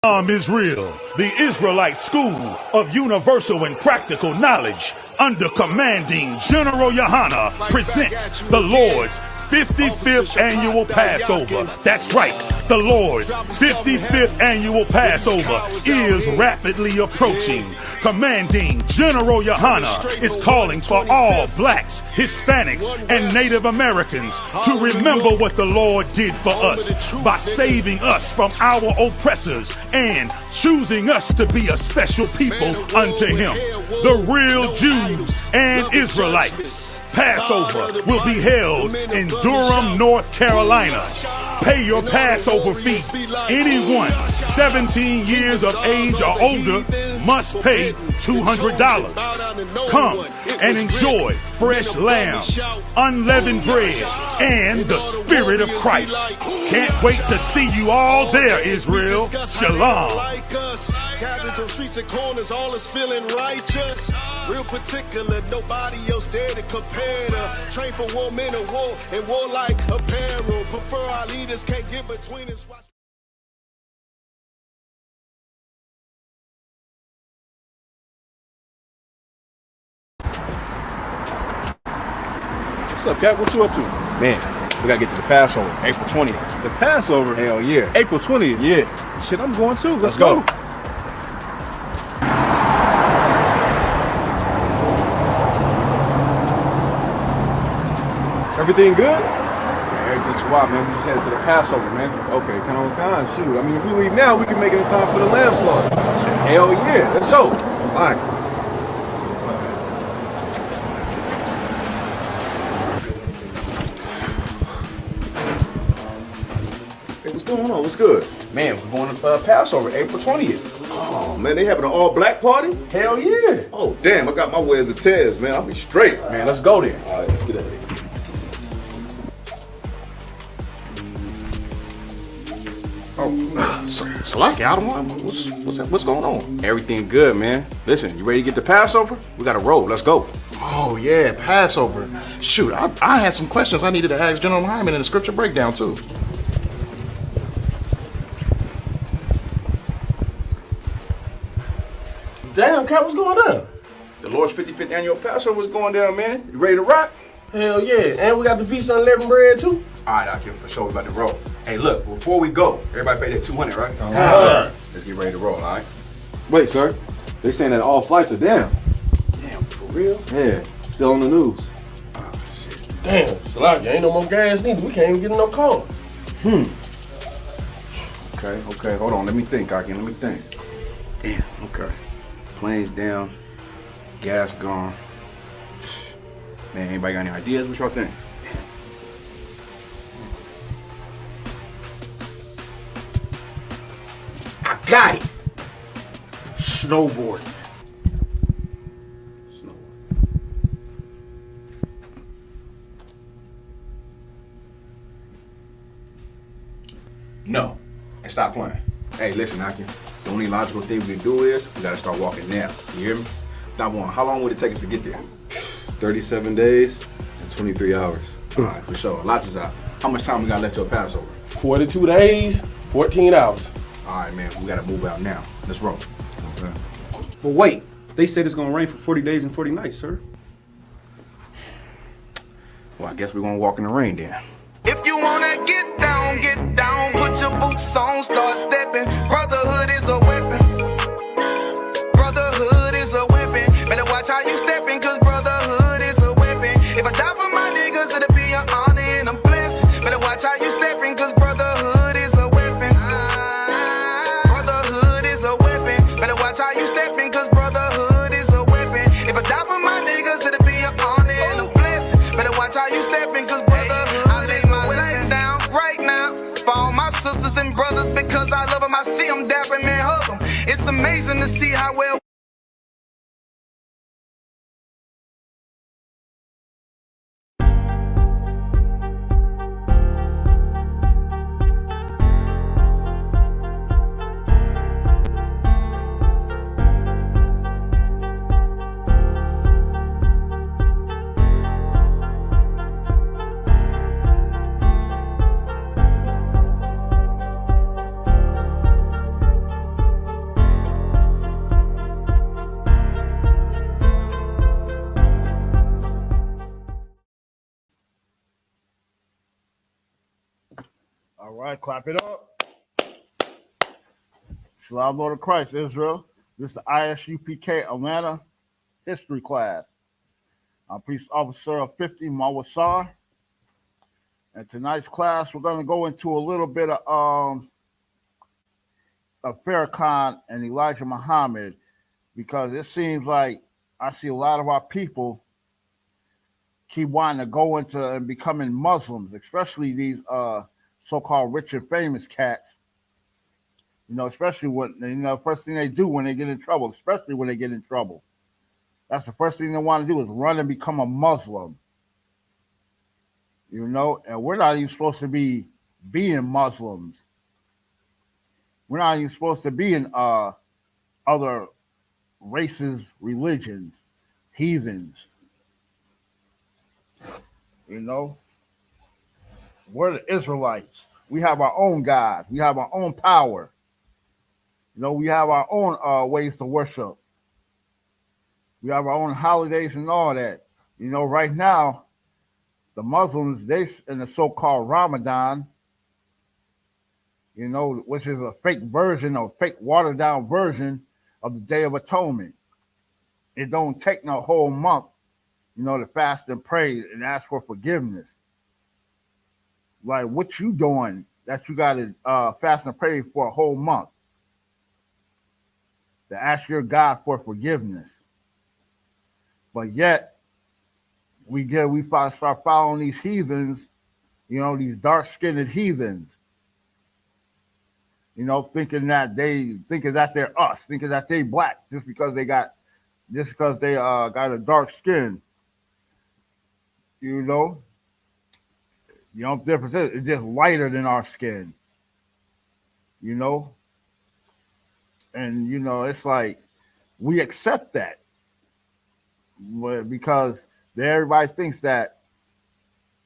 Israel, the Israelite School of Universal and Practical Knowledge, under commanding General YAHANNA, presents the Lord's 55th annual Passover. That's right, the Lord's 55th annual Passover is rapidly approaching. Commanding General YAHANNA is calling for all blacks, Hispanics, and Native Americans to remember what the Lord did for us by saving us from our oppressors and choosing us to be a special people unto Him, the real Jews and Israelites. Passover will be held in Durham, North Carolina. Pay your Passover fee. Anyone 17 years of age or older must pay $200. Come and enjoy fresh lamb, unleavened bread, and the Spirit of Christ. Can't wait to see you all there, Israel. Shalom. Cabins on streets and corners, all is feeling righteous. Real particular, nobody else there to compare to. Train for war, men of war, and warlike apparel. Prefer our leaders, can't get between us. What's up, Cap? What you up to? Man, we gotta get to the Passover, April 20th. The Passover? Hell yeah. April 20th? Yeah. Shit, I'm going too. Let's go. Everything good? Man, everything's wild, man. We just headed to the Passover, man. Okay, come on, shoot. I mean, if we leave now, we can make it in time for the lamb slaughter. Hell yeah, let's go. All right. Hey, what's going on? What's good? Man, we're going to Passover, April 20th. Oh, man, they having an all-black party? Hell yeah. Oh, damn, I got my wares and tears, man. I'll be straight. Man, let's go there. All right, let's get out of here. Salaki, I don't know. What's going on? Everything good, man. Listen, you ready to get the Passover? We gotta roll. Let's go. Oh, yeah, Passover. Shoot, I had some questions I needed to ask General Hyman in the scripture breakdown, too. Damn, Cap, what's going on? The Lord's 55th annual Passover is going down, man. You ready to rock? Hell yeah, and we got the feast on unleavened bread, too? All right, Akim, for sure, we about to roll. Hey, look, before we go, everybody pay that 200, right? All right. Let's get ready to roll, all right? Wait, sir. They saying that all flights are down. Damn, for real? Yeah, still on the news. Damn, Salaki, ain't no more gas neither. We can't even get no cars. Okay, hold on. Let me think, Akim, let me think. Damn, okay. Planes down, gas gone. Man, anybody got any ideas? What y'all think? I got it. Snowboarding. No, and stop playing. Hey, listen, Akim. The only logical thing we can do is we gotta start walking now. You hear me? Now, one, how long would it take us to get there? 37 days and 23 hours. All right, for sure. Lots is out. How much time we got left till Passover? 42 days, 14 hours. All right, man. We gotta move out now. Let's roll. Okay. But wait, they said it's gonna rain for 40 days and 40 nights, sir. Well, I guess we're gonna walk in the rain then. If you wanna get down, put your boots on, start stepping. Brotherhood is a weapon. Brotherhood is a weapon. Better watch how you stepping, cause brotherhood is a weapon. If I die for my niggas, it'll be an honor and a blessing. Better watch how you stepping, cause brotherhood is a weapon. Brotherhood is a weapon. Better watch how you stepping, cause brotherhood is a weapon. If I die for my niggas, it'll be an honor and a blessing. Better watch how you stepping, cause brotherhood. I lay my life down right now for all my sisters and brothers, because I love them. I see them dapping and hug them. It's amazing to see how well All right, clap it up. Shalom, Lord of Christ, Israel. This is the I.S.U.P.K. Atlanta history class. I'm Police Officer of 50, Mawasar. And tonight's class, we're going to go into a little bit of Farrakhan and Elijah Muhammad, because it seems like I see a lot of our people keep wanting to go into and becoming Muslims, especially these so-called rich and famous cats. You know, especially when, you know, first thing they do when they get in trouble, especially when they get in trouble. That's the first thing they want to do is run and become a Muslim. You know, and we're not even supposed to be being Muslims. We're not even supposed to be in other races, religions, heathens. You know, we're the Israelites. We have our own God. We have our own power. You know, we have our own ways to worship. We have our own holidays and all that. You know, right now, the Muslims, they in the so-called Ramadan, you know, which is a fake version or fake watered-down version of the Day of Atonement. It don't take no whole month, you know, to fast and pray and ask for forgiveness. Like, what you doing that you got to fast and pray for a whole month to ask your God for forgiveness? But yet, we start following these heathens, you know, these dark-skinned heathens, you know, thinking that they're us, thinking that they black just because they got a dark skin. You know, difference is it's just lighter than our skin. You know, and you know it's like we accept that, because everybody thinks that.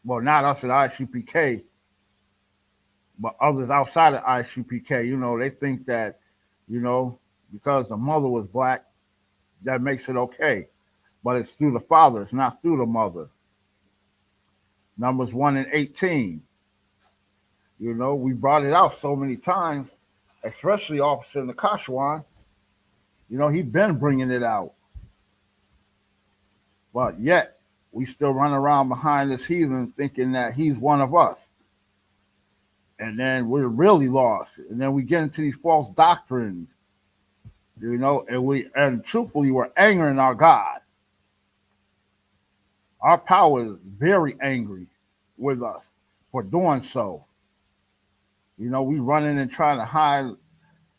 Well, not us at I.S.U.P.K, but others outside of I.S.U.P.K. You know, they think that, you know, because the mother was black, that makes it okay. But it's through the father, it's not through the mother. Numbers 1 and 18. You know, we brought it out so many times, especially Officer Nakashwan. You know, he's been bringing it out. But yet, we still run around behind this heathen thinking that he's one of us. And then we're really lost. And then we get into these false doctrines, you know, and truthfully, we're angering our God. Our power is very angry with us for doing so. You know, we running and trying to hide,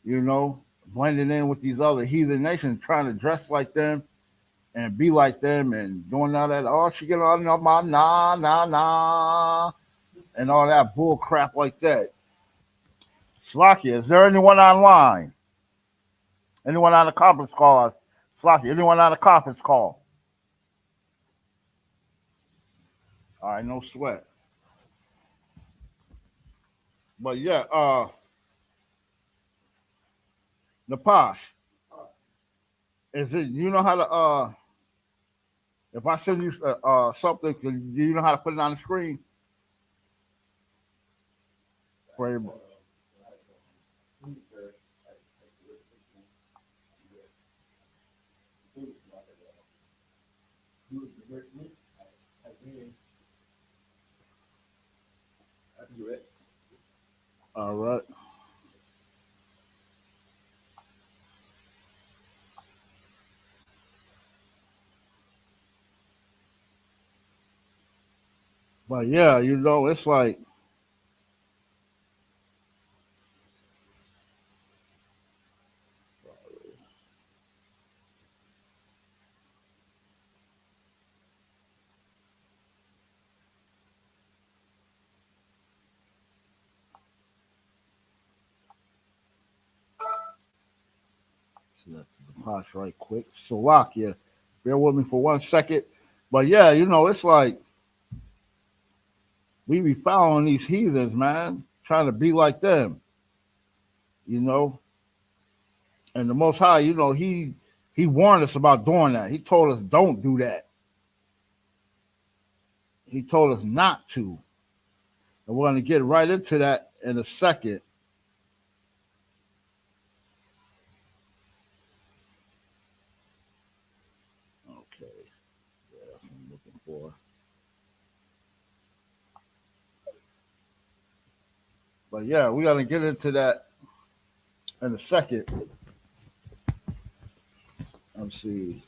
you know, blending in with these other heathen nations, trying to dress like them and be like them and doing all that. Oh, she get on my nah, and all that bull crap like that. Slakia, is there anyone online? Anyone on the conference call? Slakia, anyone on the conference call? All right, no sweat. But yeah, Napash, is it, you know how to, if I send you something, do you know how to put it on the screen? For everybody. All right. But yeah, you know, it's like, Napash right quick. Salakia, bear with me for 1 second. But yeah, you know, it's like, we be following these heathens, man, trying to be like them, you know. And the Most High, you know, he warned us about doing that. He told us don't do that. He told us not to. And we're going to get right into that in a second. Okay, that's what I'm looking for. But yeah, we got to get into that in a second. Let's see.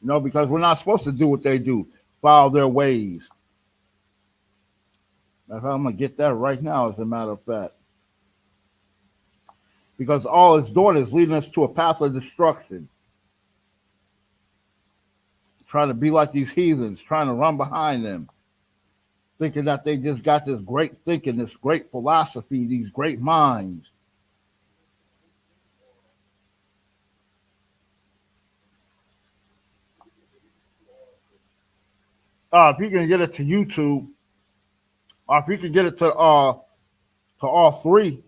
You know, because we're not supposed to do what they do, follow their ways. I'm going to get that right now, as a matter of fact. Because all it's doing is leading us to a path of destruction. Trying to be like these heathens, trying to run behind them, thinking that they just got this great thinking, this great philosophy, these great minds. If you can get it to YouTube, or if you can get it to all three.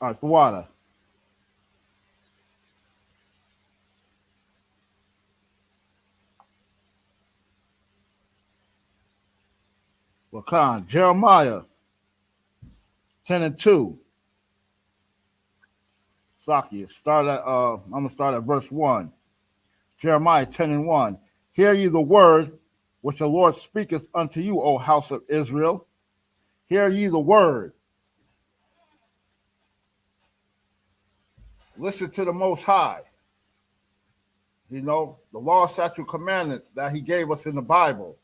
All right, the water. Well, Khan, Jeremiah 10:2. Saki, I'm gonna start at verse 1. Jeremiah 10:1. Hear ye the word which the Lord speaketh unto you, O house of Israel. Hear ye the word. Listen to the Most High. You know, the law, statute, commandments that he gave us in the Bible.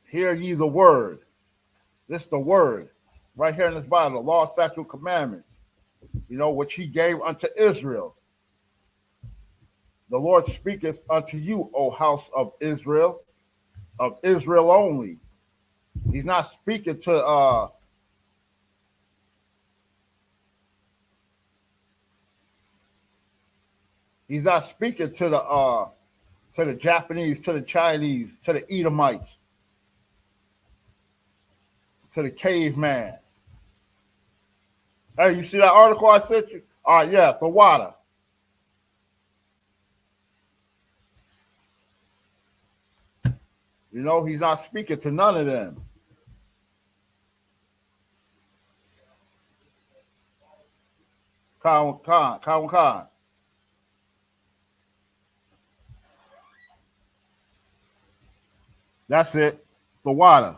Hear ye the word. This is the word. Right here in this Bible, the law, statute, commandments. You know, which he gave unto Israel. The Lord speaketh unto you, O house of Israel only. He's not speaking to he's not speaking to the Japanese, to the Chinese, to the Edomites, to the caveman. Hey, you see that article I sent you? All right, yeah, for water. You know, he's not speaking to none of them. Khan. That's it. For water.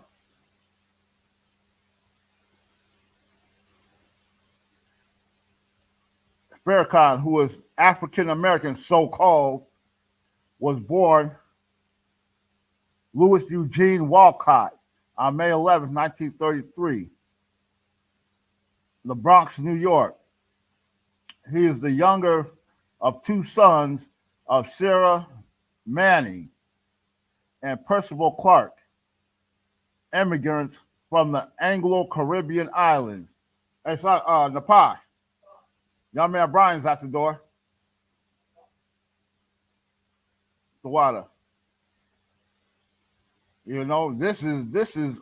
Farrakhan, who is African American, so called, was born Louis Eugene Walcott on May 11, 1933, the Bronx, New York. He is the younger of two sons of Sarah Manning and Percival Clark, immigrants from the Anglo-Caribbean islands. It's not Nepal. Young man Brian's at the door. The water. You know, this is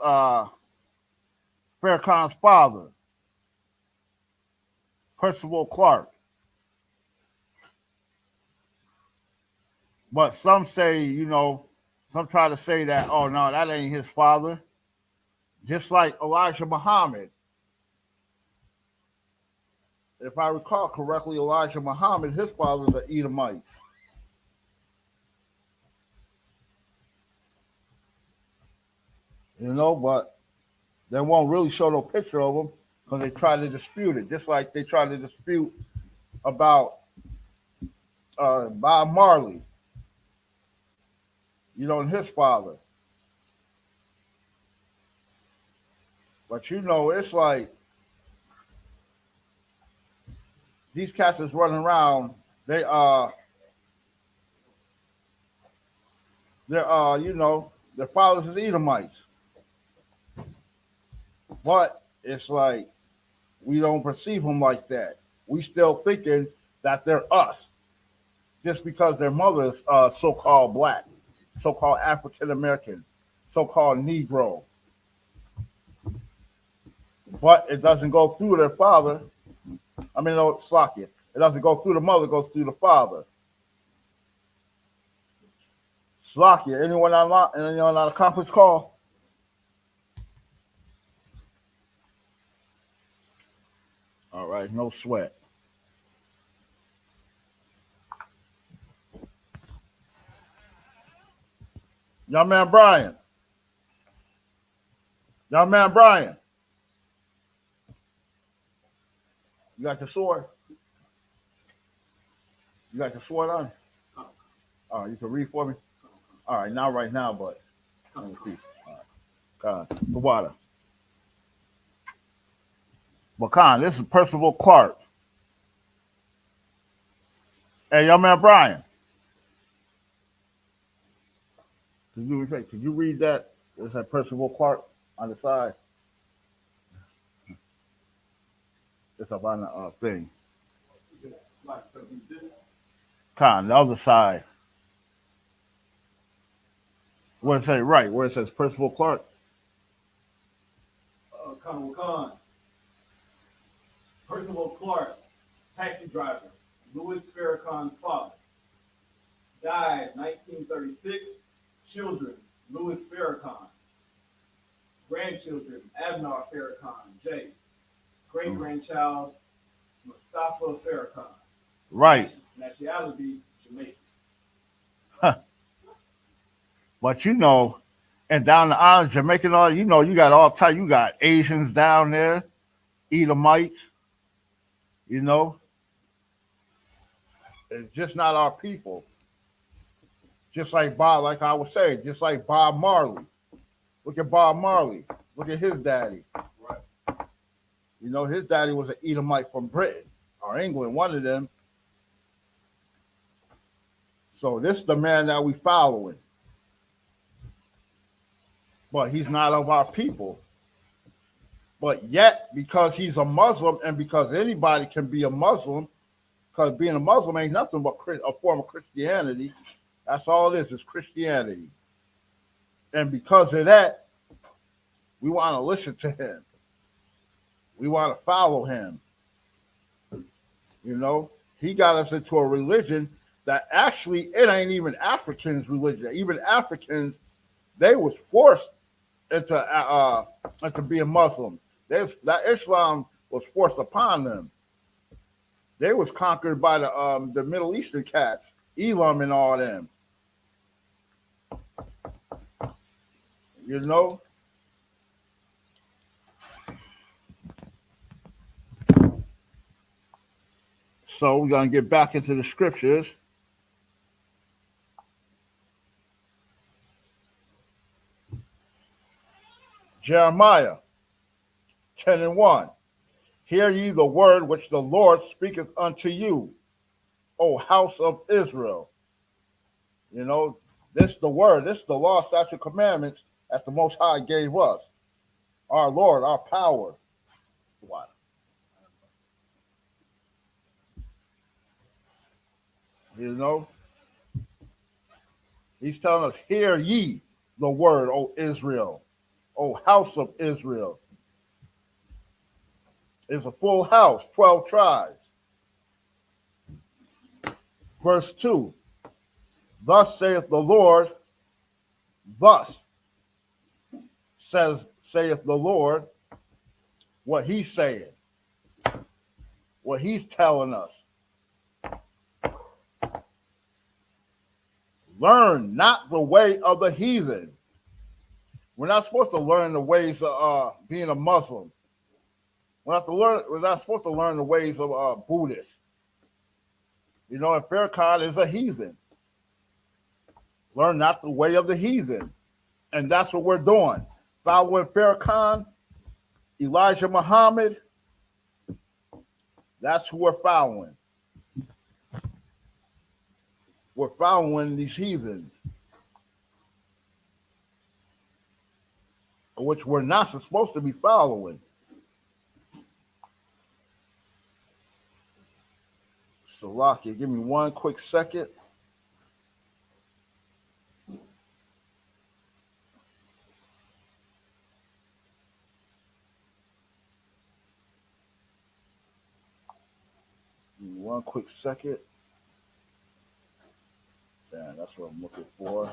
Farrakhan's father, Percival Clark. But some say, you know, some try to say that, oh no, that ain't his father. Just like Elijah Muhammad. If I recall correctly, Elijah Muhammad, his father's an Edomite. You know, but they won't really show no picture of him because they try to dispute it, just like they try to dispute about Bob Marley, you know, and his father. But you know, it's like these cats is running around. They're you know, their fathers is Edomites. But it's like we don't perceive them like that. We still thinking that they're us, just because their mother is so-called black, so-called African American, so-called Negro. But it doesn't go through their father. I mean, no, Slakia. It doesn't go through the mother, it goes through the father. Slakia, anyone on a conference call? All right, no sweat. Young man Brian. Young man Brian. You got your sword? You got your sword on? All right, you can read for me? All right, not right now, but let me see. All right. The water. Bakan, this is Percival Clark. Hey, young man Brian. Could you read that? It said Percival Clark on the side. It's up on the thing. Con, the other side. Where it say right, where it says Percival Clark. Khan. Percival Clark, taxi driver, Louis Farrakhan's father. Died 1936. Children, Louis Farrakhan. Grandchildren, Abnar Farrakhan, J. Great-grandchild, Mustafa Farrakhan. Right. Nationality, Jamaican. But you know, and down the island, Jamaican, all you know, you got all type. You got Asians down there, Edomites. You know, it's just not our people. Just like Bob, like I was saying, just like Bob Marley. Look at Bob Marley. Look at his daddy. Right. You know, his daddy was an Edomite from Britain or England, one of them. So this is the man that we following. But he's not of our people. But yet, because he's a Muslim and because anybody can be a Muslim, because being a Muslim ain't nothing but a form of Christianity. That's all it is Christianity. And because of that, we want to listen to him. We want to follow him. You know, he got us into a religion that actually, it ain't even Africans' religion. Even Africans, they was forced into being Muslim. That Islam was forced upon them. They was conquered by the Middle Eastern cats, Elam and all them. You know? So we're going to get back into the scriptures. Jeremiah 10:1. Hear ye the word which the Lord speaketh unto you, O house of Israel. You know, this is the word, this is the law, statute, commandments that the Most High gave us. Our Lord, our power. What? You know? He's telling us, hear ye the word, O Israel, O house of Israel. It's a full house, 12 tribes. Verse 2. Thus saith the Lord, thus saith the Lord, what he's saying, what he's telling us. Learn not the way of the heathen. We're not supposed to learn the ways of being a Muslim. We're not supposed to learn the ways of Buddhists. You know, and Farrakhan is a heathen. Learn not the way of the heathen. And that's what we're doing. Following Farrakhan, Elijah Muhammad, that's who we're following. We're following these heathens, which we're not supposed to be following. Salakia, give me one quick second. Give me one quick second. Yeah, that's what I'm looking for.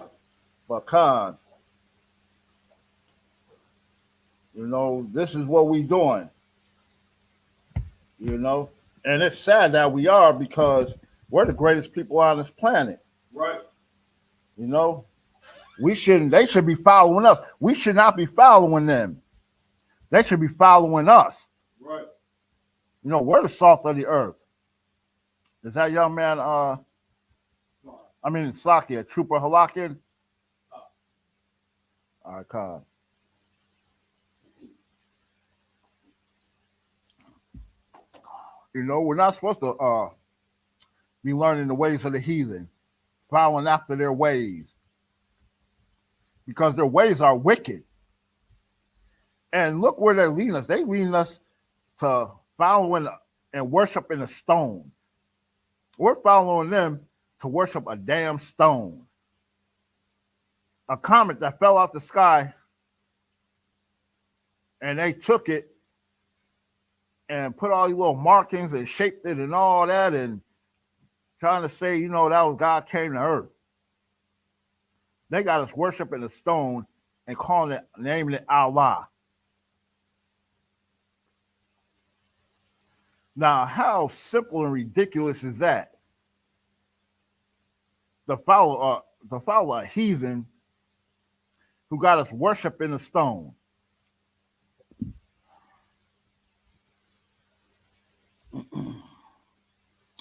But Khan, you know, this is what we doing, you know. And it's sad that we are because we're the greatest people on this planet. Right. You know, they should be following us. We should not be following them. They should be following us. Right. You know, we're the salt of the earth. Is that young man, Slakia, Trooper Halakin? All right, Khan. You know, we're not supposed to be learning the ways of the heathen, following after their ways, because their ways are wicked. And look where they're leading us. They leading us to following and worshiping a stone. We're following them to worship a damn stone. A comet that fell out the sky, and they took it and put all these little markings and shaped it and all that, and trying to say, you know, that was God came to earth. They got us worshiping a stone and naming it Allah. Now, how simple and ridiculous is that? To follow a heathen who got us worshiping a stone.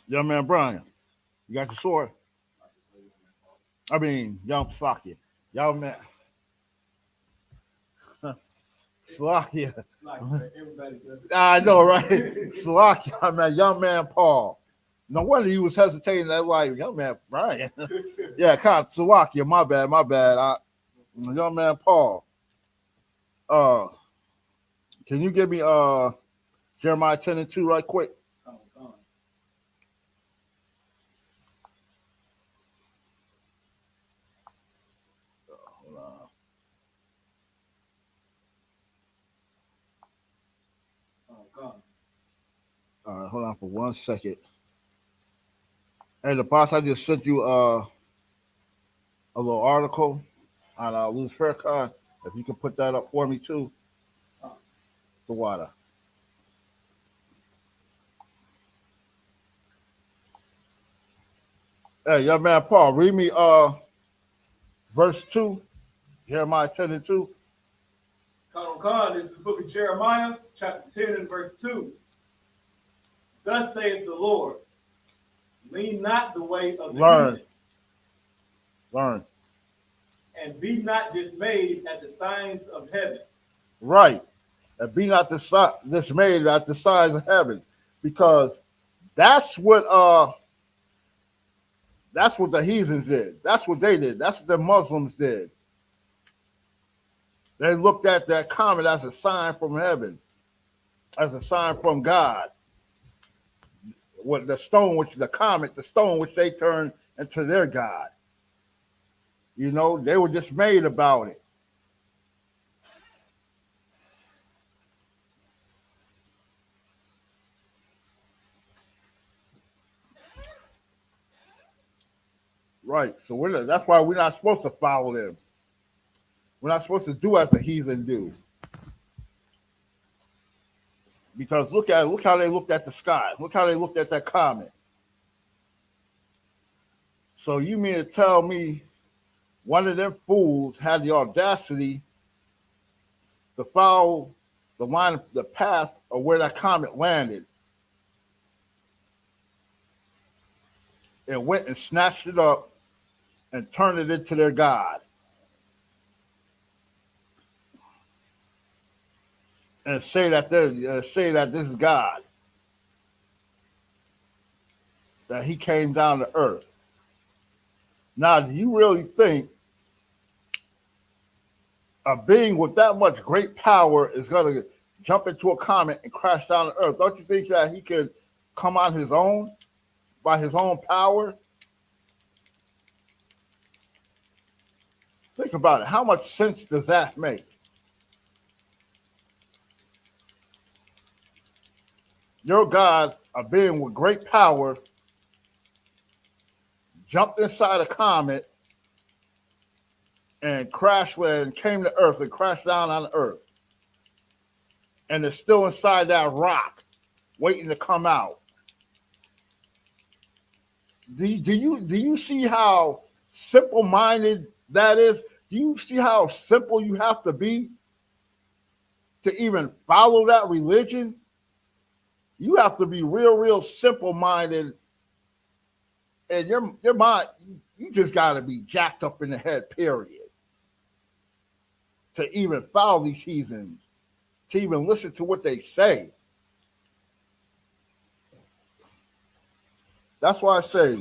Young man Brian, you got your sword? Young Slakia. Young man. Slakia. I know, right? Slakia, man. Young man Paul. No wonder he was hesitating that like, young man Brian. Yeah, kind of Slakia. My bad. Young man Paul. Can you give me Jeremiah 10:2 right quick? All right, hold on for 1 second. Hey, the boss, I just sent you a little article on Luz Farrakhan. If you can put that up for me too. The water. Hey, young man Paul, read me verse 2, Jeremiah 10:2. Khan, this is the book of Jeremiah, chapter 10 and verse 2. Thus saith the Lord, lean not the way of the heathen. Learn. And be not dismayed at the signs of heaven. Right. And be not dismayed at the signs of heaven. Because that's what the heathens did. That's what they did. That's what the Muslims did. They looked at that comet as a sign from heaven, as a sign from God. What the stone, which the comet, the stone which they turned into their God. You know, they were dismayed about it. Right. So that's why we're not supposed to follow them. We're not supposed to do as the heathen do. Because look how they looked at the sky. Look how they looked at that comet. So you mean to tell me one of them fools had the audacity to follow the path of where that comet landed and went and snatched it up and turned it into their God. And say that this is God, that he came down to earth. Now, do you really think a being with that much great power is going to jump into a comet and crash down to earth? Don't you think that he could come on his own, by his own power? Think about it. How much sense does that make? Your God, a being with great power, jumped inside a comet and crash land came to earth and crashed down on the earth, and it's still inside that rock, waiting to come out. Do you see how simple-minded that is? Do you see how simple you have to be to even follow that religion? You have to be real simple-minded, and your mind, you just got to be jacked up in the head, period, to even follow these heathens, to even listen to what they say. That's why I say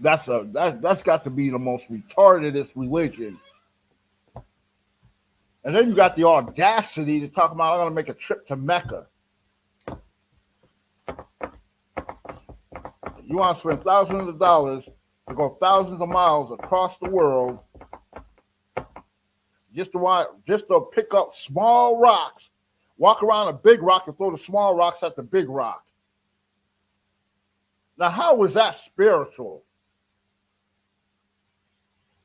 that's got to be the most retardedest religion. And then you got the audacity to talk about, I'm going to make a trip to Mecca. You want to spend thousands of dollars to go thousands of miles across the world just to pick up small rocks, walk around a big rock and throw the small rocks at the big rock. Now, how is that spiritual?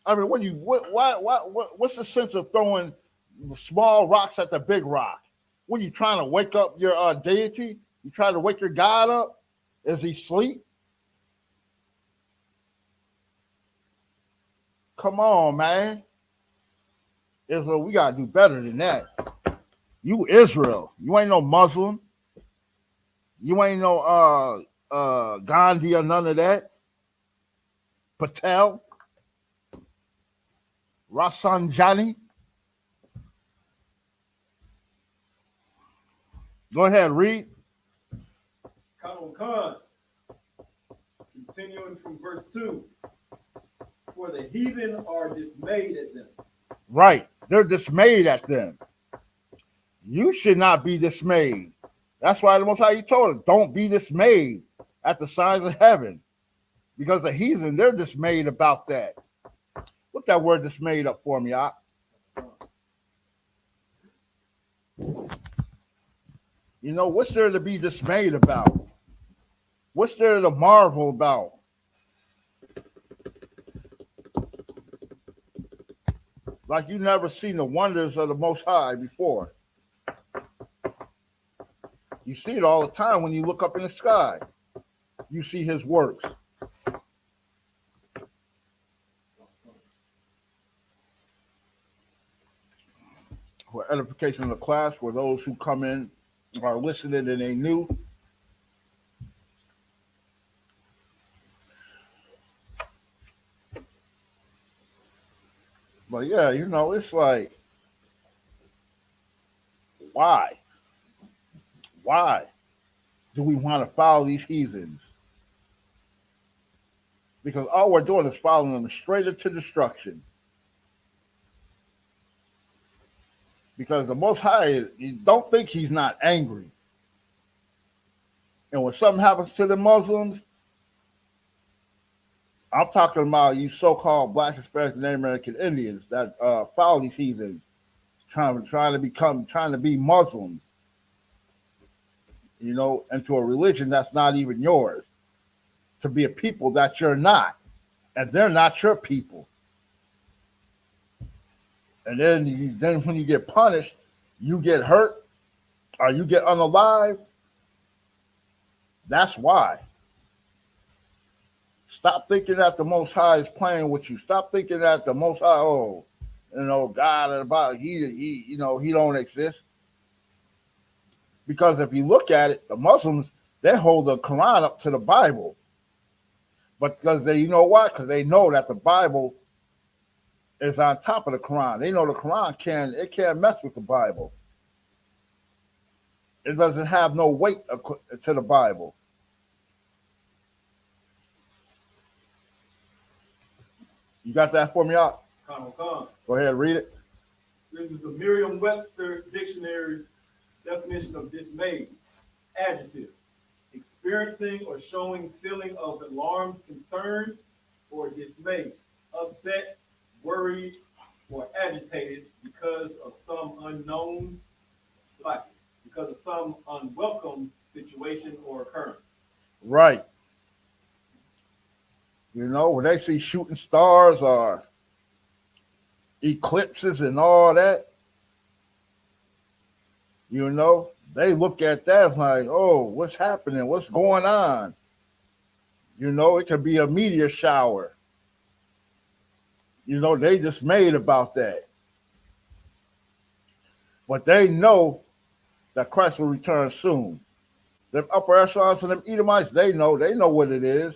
I mean, what's the sense of throwing the small rocks at the big rock? What are you trying to wake up your deity? You trying to wake your God up? Is he asleep? Come on, man. Israel, we gotta do better than that. You Israel, you ain't no Muslim. You ain't no Gandhi or none of that. Patel, Rafsanjani. Go ahead, read. Khan. Continuing from verse 2. For the heathen are dismayed at them. Right. They're dismayed at them. You should not be dismayed. That's why the Most High, he told us, don't be dismayed at the signs of heaven. Because the heathen, they're dismayed about that. Look that word dismayed up for me, Ak. You know, what's there to be dismayed about? What's there to marvel about? Like you never seen the wonders of the Most High before. You see it all the time when you look up in the sky. You see his works. For edification of the class, for those who come in are listening and they new. But yeah, you know, it's like, why? Why do we want to follow these heathens? Because all we're doing is following them straight into destruction. Because the Most High, you don't think he's not angry. And when something happens to the Muslims, I'm talking about you so-called Black, Hispanic, and Native American Indians that follow these heathens, trying to be Muslims, you know, into a religion that's not even yours, to be a people that you're not, and they're not your people. And then when you get punished, you get hurt or you get unalive. That's why. Stop thinking that the Most High is playing with you. Stop thinking that the Most High, God about he don't exist. Because if you look at it, the Muslims, they hold the Quran up to the Bible. But because you know why? Because they know that the Bible is on top of the Quran. They know the Quran can't mess with the Bible. It doesn't have no weight to the Bible. You got that for me, out? Khan. Go ahead, read it. This is the Merriam-Webster Dictionary definition of dismayed. Adjective. Experiencing or showing feeling of alarm, concern, or dismay, upset, worried, or agitated because of some unwelcome situation or occurrence. Right. You know, when they see shooting stars or eclipses and all that, you know, they look at that as like, oh, what's happening? What's going on? You know, it could be a meteor shower. You know, they just made about that. But they know that Christ will return soon. Them upper echelons and them Edomites, they know what it is.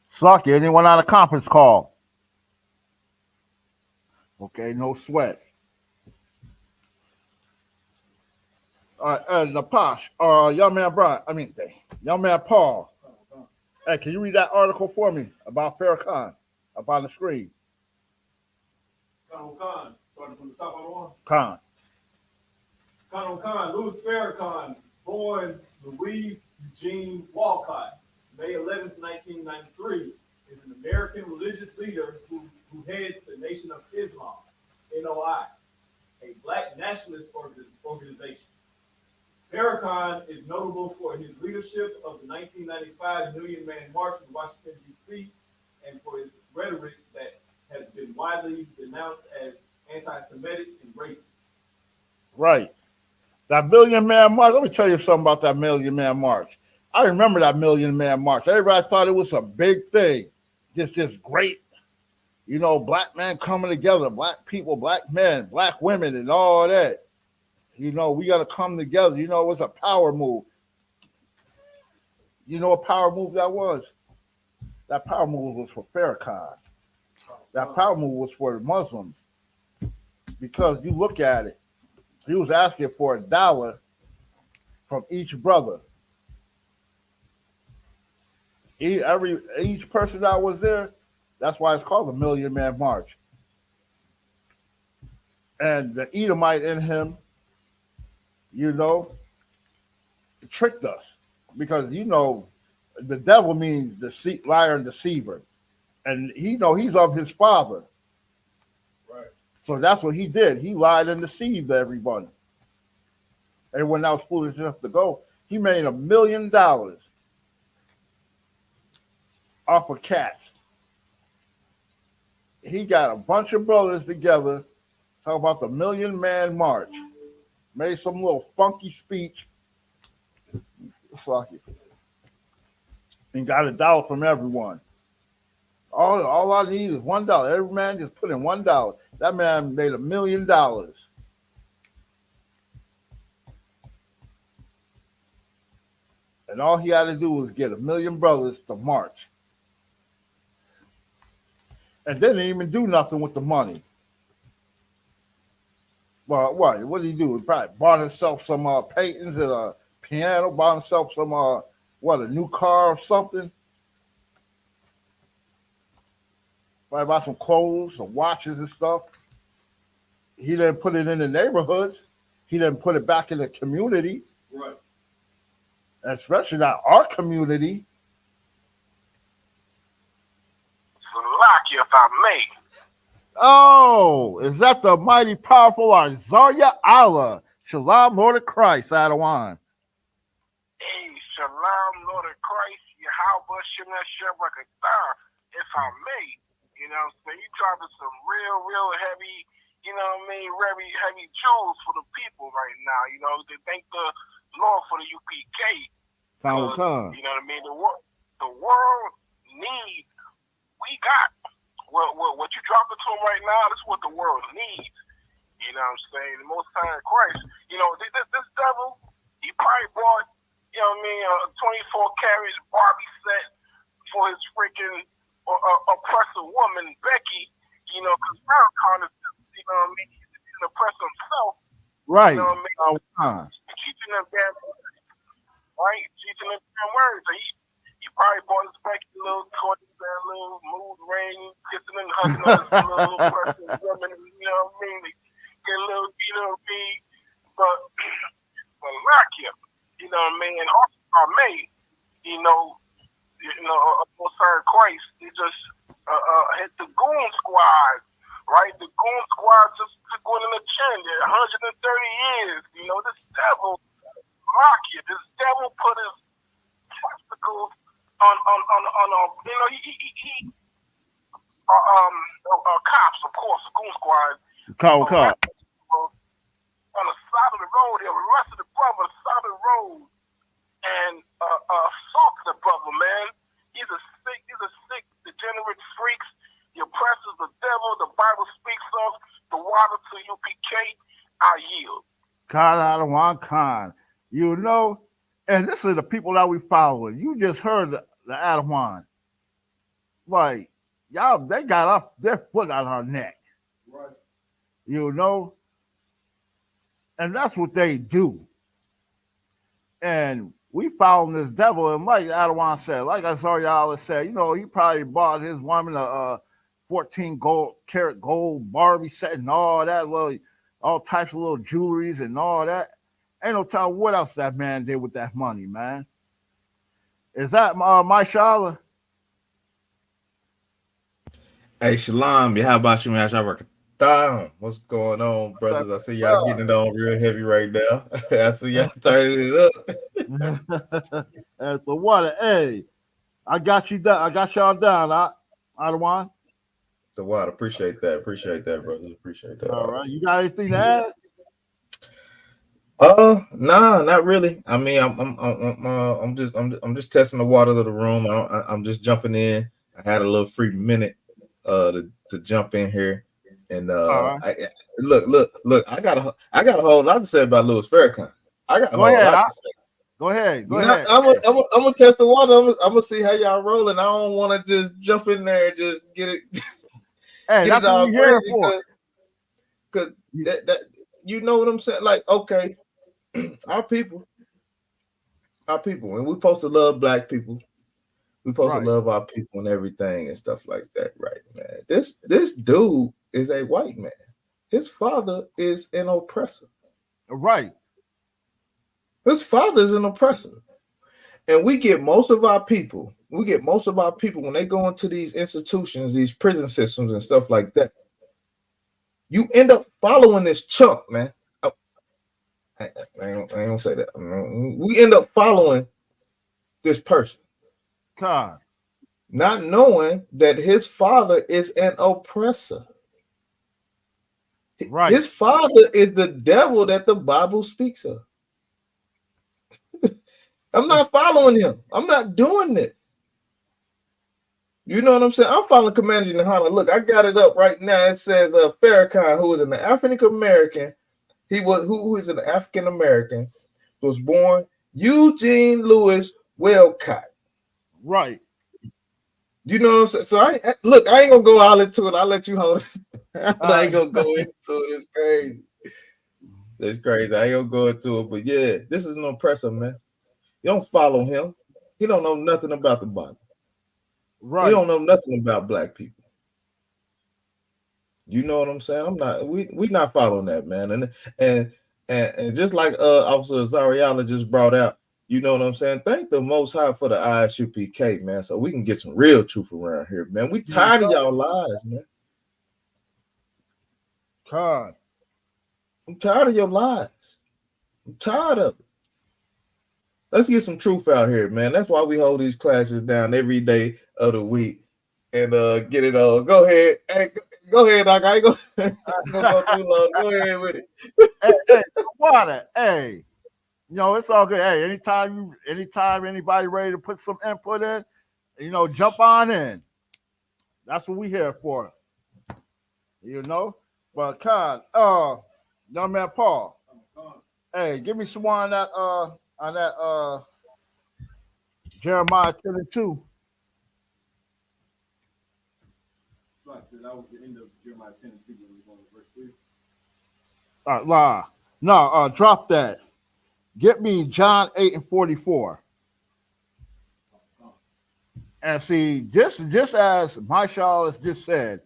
Suck it. Anyone on a conference call? Okay, no sweat. All right, Napash, young man Brian, young man Paul. Hey, can you read that article for me about Farrakhan up on the screen? Khan, starting from the top of the one. Khan. Louis Farrakhan, born Louise Eugene Walcott, May 11th, 1993, is an American religious leader who heads the Nation of Islam, NOI, a black nationalist organization. Farrakhan is notable for his leadership of the 1995 Million Man March in Washington, D.C., and for his rhetoric that has been widely denounced as anti-Semitic and racist. Right. That Million Man March, let me tell you something about that Million Man March. I remember that Million Man March. Everybody thought it was a big thing. Just great, you know, black men coming together, black people, black men, black women, and all that. You know, we got to come together. You know, it was a power move. You know what power move that was? That power move was for Farrakhan. That power move was for the Muslims. Because you look at it, he was asking for $1 from each brother. Each person that was there, that's why it's called the Million Man March. And the Edomite in him, you know, tricked us. Because, you know, the devil means deceit, liar, and deceiver. And he know he's of his father. Right. So that's what he did. He lied and deceived everybody. Everyone that was foolish enough to go, he made $1 million off of cats. He got a bunch of brothers together, talk about the Million Man March, made some little funky speech, and got $1 from everyone. All I need is $1. Every man just put in $1. That man made $1 million. And all he had to do was get 1 million brothers to march. And didn't even do nothing with the money. Well, what did he do? He probably bought himself some paintings and a piano, bought himself some, a new car or something. Probably bought some clothes, some watches and stuff. He didn't put it in the neighborhoods. He didn't put it back in the community. Right. Especially not our community. Salaki, if I may. Oh, is that the mighty powerful Isaiah Allah? Shalom, Lord of Christ, Adawan. Hey, Shalom, Lord of Christ, Yahweh, Shemah, Shebrakatah, if I may. You know what I'm saying? You dropping some real heavy, you know what I mean, very heavy jewels for the people right now. You know, they thank the Lord for the UPK. You know what I mean? The world needs, we got. What you dropping to them right now, this is what the world needs. You know what I'm saying? The Most High Christ. You know, this devil, he probably bought, you know what I mean, a 24 carriage Barbie set for his freaking oppressor woman, Becky, you know, because Farrakhan is, you know what I mean, he's an oppressor himself. Right. You know what I mean? He's teaching them damn words. Right? He's teaching them damn words. So he probably bought his Becky a little toy, a little mood ring, kissing and hugging on this little oppressor woman, you know what I mean? Get a little, you know what I mean? But lock him, you know what I mean? And also, you know, Most High Christ, he just hit the goon squad, right? The goon squad just took one in the chin. 130 years, you know, this devil, lock you. This devil put his testicles on you know, he Cops, of course, goon squad. Call. On the side of the road, they arrested the brother on the side of the road and assaulted the brother, man. These are sick, degenerate freaks. The oppressors, the devil, the Bible speaks of, the water to U.P.K, I yield. Khan out of one Khan. You know, and this is the people that we following. You just heard the Adawan. Like, y'all, they got up their foot on our neck. Right. You know? And that's what they do. And we following this devil, and like Adawan said, like I saw y'all said, you know, he probably bought his woman a 14-karat gold Barbie set and all that, all types of little jewelries and all that. Ain't no telling what else that man did with that money, man. Is that my Shala? Hey, Shalom, how about you, man? What's going on, brothers? I see y'all getting it on real heavy right now. I see y'all turning it up. At the water, hey, I got you down. I got y'all down. Adawan. The water, appreciate that, brothers. Appreciate that. All right, you got anything to add? Nah, not really. I mean, I'm just testing the water of the room. I'm just jumping in. I had a little free minute to jump in here, and right. Look. I got a whole lot to say about Louis Farrakhan. I got a whole lot to say. Go ahead. I'm gonna test the water. I'm gonna see how y'all rolling. I don't want to just jump in there and just get it. Hey, that's what we're here for. Cause that you know what I'm saying? Like, okay, our people, and we're supposed to love black people. We're supposed to love our people and everything and stuff like that, right, man? This dude is a white man. His father is an oppressor. Right. His father is an oppressor. And we get most of our people when they go into these institutions, these prison systems and stuff like that. You end up following this chunk, man. I don't say that. We end up following this person. God. Not knowing that his father is an oppressor. Right. His father is the devil that the Bible speaks of. I'm not following him. I'm not doing this. You know what I'm saying? I'm following Commander YAHANNA. Look, I got it up right now. It says Farrakhan, who is an African American, who is an African American, was born Eugene Louis Walcott. Right. You know what I'm saying? So I ain't gonna go all into it. I'll let you hold it. I ain't gonna go into it. It's crazy. It's crazy. I ain't gonna go into it. But yeah, this is an oppressor, man. You don't follow him. He don't know nothing about the Bible. Right. He don't know nothing about black people. You know what I'm saying? We not following that, man. And just like Officer Zariala just brought out, you know what I'm saying? Thank the Most High for the I.S.U.P.K, man, so we can get some real truth around here, man. We tired of y'all lies, man. God. I'm tired of your lies. I'm tired of it. Let's get some truth out here, man. That's why we hold these classes down every day of the week and get it all. Go ahead. Hey, go ahead, Doc. I ain't gonna go too long. Go ahead with it. Hey, water. Hey. You know, it's all good. Hey, anytime anybody ready to put some input in, you know, jump on in. That's what we here for. You know? But Con, young man Paul. Hey, give me some more on that Jeremiah 10:2. Right, so that was the end of Jeremiah 10:2 when we were going to verse 3. All right, no, drop that. Get me John 8:44. And see, just as Michael has just said,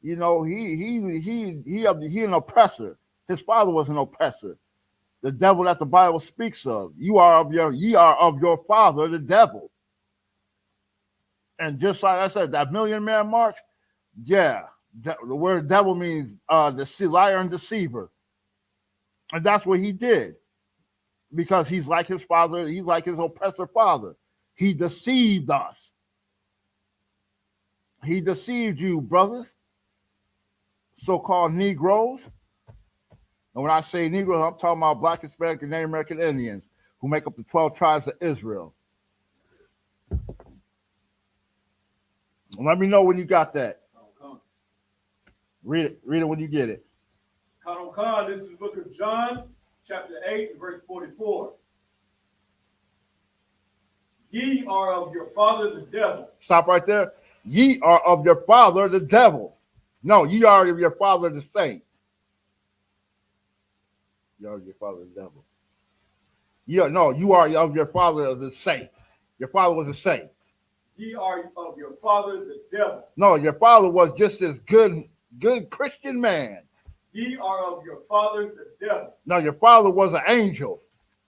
you know, he an oppressor. His father was an oppressor. The devil that the Bible speaks of. Ye are of your father, the devil. And just like I said, that Million Man March, yeah, the word devil means the liar and deceiver. And that's what he did. Because he's like his father, he's like his oppressor father. He deceived us. He deceived you, brothers, so-called Negroes. And when I say Negroes, I'm talking about Black, Hispanic, and Native American Indians who make up the 12 tribes of Israel. Let me know when you got that. Read it when you get it. This is the book of John, chapter 8, verse 44. Ye are of your father the devil. Stop right there. Ye are of your father the devil. No, ye are of your father the saint. You are of your father the devil. You are of your father the saint. Your father was a saint. Ye are of your father the devil. No, your father was just this good Christian man. Ye are of your father the devil. No, your father was an angel.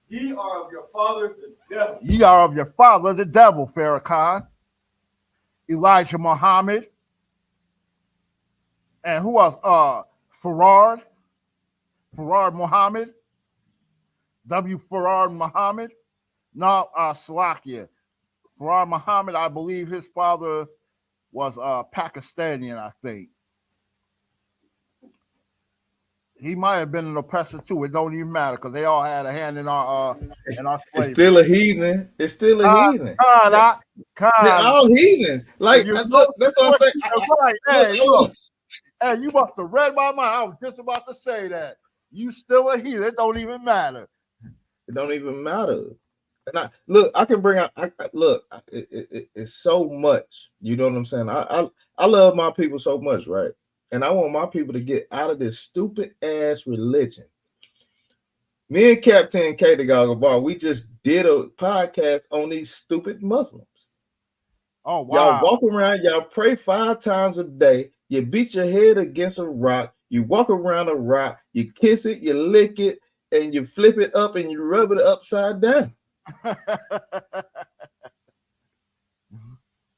Ye are of your father the devil. Ye are of your father the devil, Farrakhan. Elijah Muhammad. And who else? Farad Muhammad. W. Farad Muhammad. No, Salakia. Farad Muhammad, I believe his father was Pakistani, I think. He might have been an oppressor too. It don't even matter because they all had a hand in our slavery. It's still a heathen. It's still a heathen. They're all heathen. Like, look, that's what I'm saying. Hey, you must have read my mind. I was just about to say that. You still a heathen. It don't even matter. It don't even matter. And I can bring out. It's so much. You know what I'm saying? I love my people so much, right? And I want my people to get out of this stupid ass religion. Me and Captain K the Goggle we just did a podcast on these stupid Muslims. Oh wow! Y'all walk around, y'all pray 5 times a day. You beat your head against a rock. You walk around a rock. You kiss it, you lick it, and you flip it up and you rub it upside down.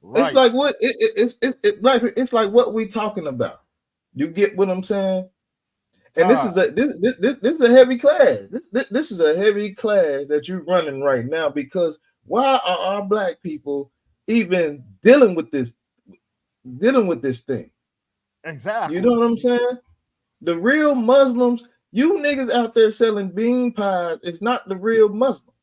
Right. It's like what it's like what we talking about. You get what I'm saying? And this is a heavy class. This is a heavy class that you're running right now, because why are our black people even dealing with this thing? Exactly. You know what I'm saying? The real Muslims, you niggas out there selling bean pies, it's not the real Muslims.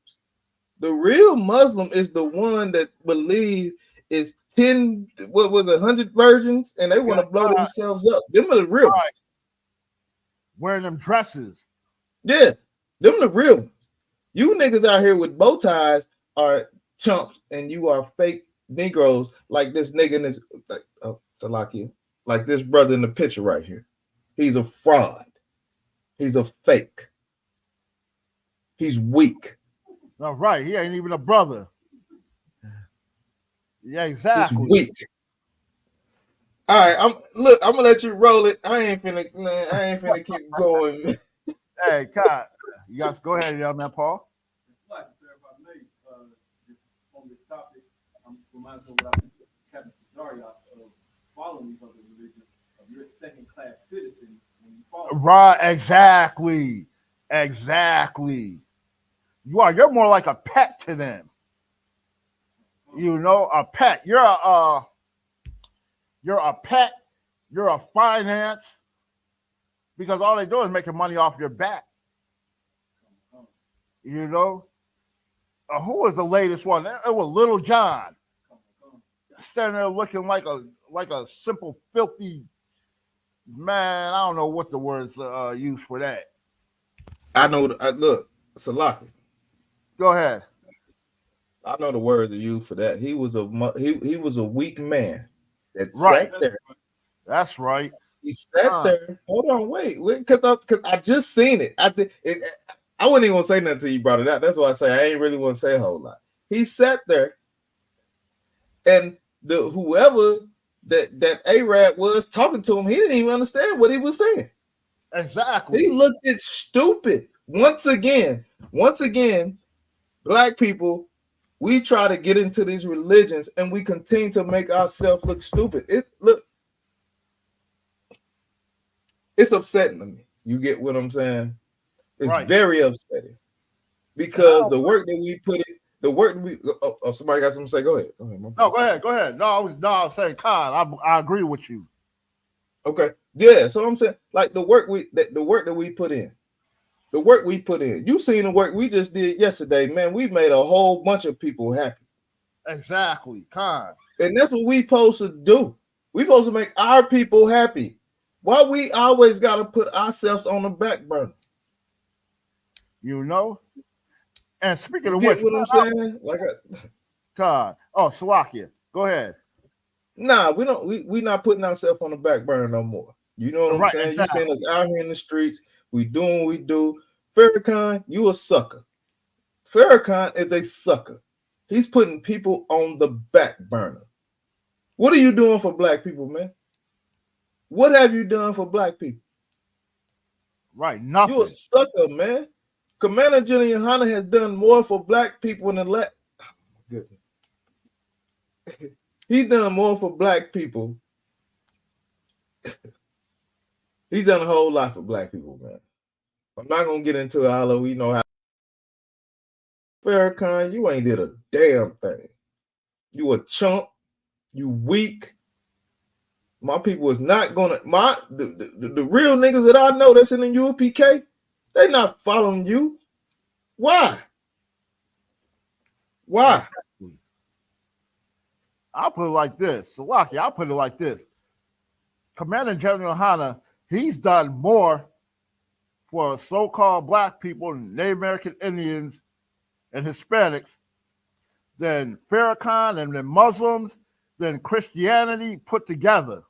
The real Muslim is the one that believe it's 100 virgins and they want to blow themselves up. Them are the real ones. Wearing them dresses. Yeah, them the real ones. You niggas out here with bow ties are chumps, and you are fake Negroes like this nigga in this, Salakia, like this brother in the picture right here. He's a fraud. He's a fake. He's weak. All right, he ain't even a brother. Yeah, exactly. He's weak. All right, I'm gonna let you roll it. I ain't finna keep going. Hey, Kai, you guys go ahead, young man, Paul. On this topic, I'm reminded of what Captain Cesario of following these other religions, of you're a second-class citizen when you follow. Right, exactly. You're more like a pet to them. You know, a pet. You're a pet. You're a finance, because all they do is making money off your back. You know, who was the latest one? It was Little John, standing there looking like a simple filthy man. I don't know what the words used for that. I know. Look, Salaki. Go ahead. I know the words are used for that. He was a weak man that right. sat there. That's right. He sat there. Hold on, wait, because I just seen it. I wouldn't even want to say nothing until you brought it out. That's why I say I ain't really want to say a whole lot. He sat there, and whoever that Arab was talking to him, he didn't even understand what he was saying. Exactly. He looked it stupid. Once again, black people, we try to get into these religions and we continue to make ourselves look stupid. It's upsetting to me. You get what I'm saying? It's very upsetting, because the work that the work we somebody got something to say. Go ahead. No, go ahead. No, I was saying, Khan, I agree with you. Okay. Yeah, so I'm saying like the work that we put in. The work we put in. You seen the work we just did yesterday, man. We made a whole bunch of people happy. Exactly, Khan. And that's what we supposed to do. We supposed to make our people happy. Why we always got to put ourselves on the back burner? You know? And speaking you of get which, what I'm saying? Like Khan. Oh, Salakia. Go ahead. Nah, we not putting ourselves on the back burner no more. You know what I'm saying? Exactly. You seen us out here in the streets. We doing what we do. Farrakhan, you a sucker. Farrakhan is a sucker. He's putting people on the back burner. What are you doing for black people, man? What have you done for black people? Right, nothing. You a sucker, man. Commander General YAHANNA has done more for black people in the last. Oh, goodness. He's done more for black people. He's done a whole lot for black people, man. I'm not gonna get into it, although we know how. Farrakhan, you ain't did a damn thing. You a chump. You weak. My people is not gonna the real niggas that I know that's in the U.P.K. They not following you. Why? Why? I'll put it like this. Salaki, I'll put it like this. Commander General YAHANNA, he's done more for so-called black people, Native American Indians, and Hispanics than Farrakhan and than Muslims, than Christianity put together.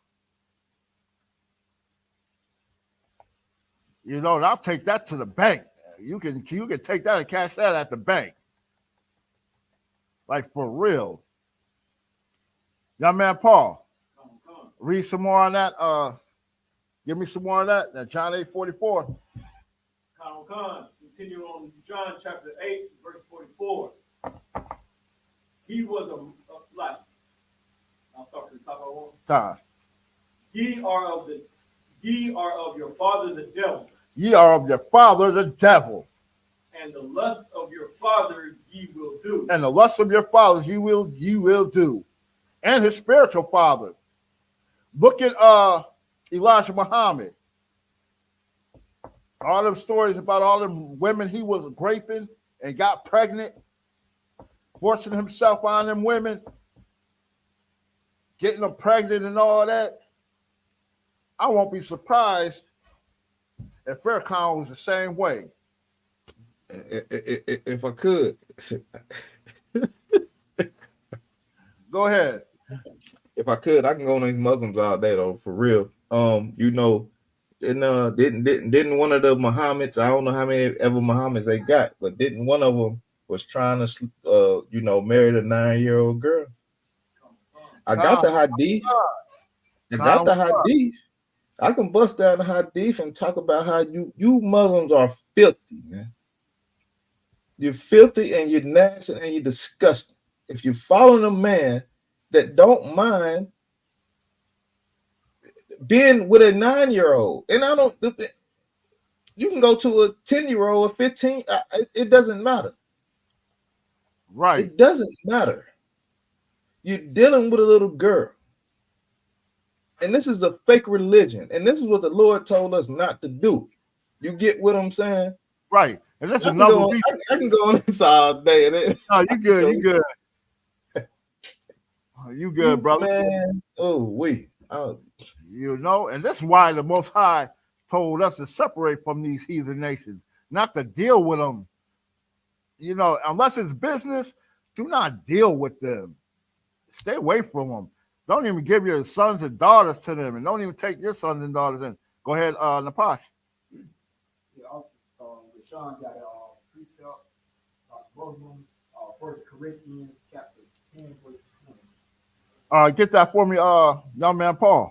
You know, and I'll take that to the bank. You can take that and cash that at the bank. Like for real. Young man Paul, read some more on that. Give me some more of that. John 8:44. Continue on John chapter 8, verse 44. He was a like. I'll start from the top of one. God. Ye are of your father the devil. Ye are of your father the devil. And the lust of your father ye will do. And the lust of your fathers ye will do. And his spiritual father. Look at Elijah Muhammad. All them stories about all them women he was raping and got pregnant, forcing himself on them women, getting them pregnant and all that. I won't be surprised if Farrakhan was the same way. If I could. Go ahead. If I could, I can go on these Muslims all day though, for real. You know, and didn't one of the Muhammads, I don't know how many ever Muhammads they got, but didn't one of them was trying to marry the 9-year-old girl? I got the hadith. I can bust down the hadith and talk about how you Muslims are filthy, man. You're filthy and you're nasty and you're disgusting. If you're following a man that don't mind being with a 9-year-old, and you can go to a 10-year-old or 15, it doesn't matter. Right. It doesn't matter. You're dealing with a little girl. And this is a fake religion. And this is what the Lord told us not to do. You get what I'm saying? Right. And that's another reason. I can go on this all day. No, you good. You good. You good, brother. Man. You know, and that's why the Most High told us to separate from these heathen nations, not to deal with them. You know, unless it's business, do not deal with them. Stay away from them. Don't even give your sons and daughters to them, and don't even take your sons and daughters in. Go ahead, Napash. Yeah, Sean got precept, Muslims, 1 Corinthians chapter 10, verse 20. Get that for me, young man Paul.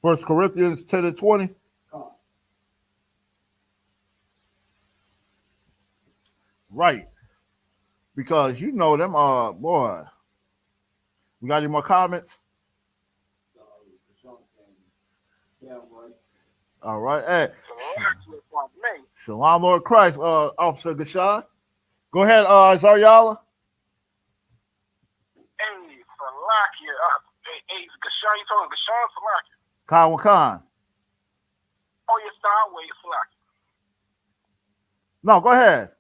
First Corinthians 10 and 20. Right. Because you know them, boy. We got any more comments? All right. Hey, if I may. Shalom, Lord Christ, Officer Gashan. Go ahead, Zaryala. Hey, Salakia. Hey, Gashan, you talking Gashan Salakia? Khan. Oh, yes, Starway Salakia. No, go ahead.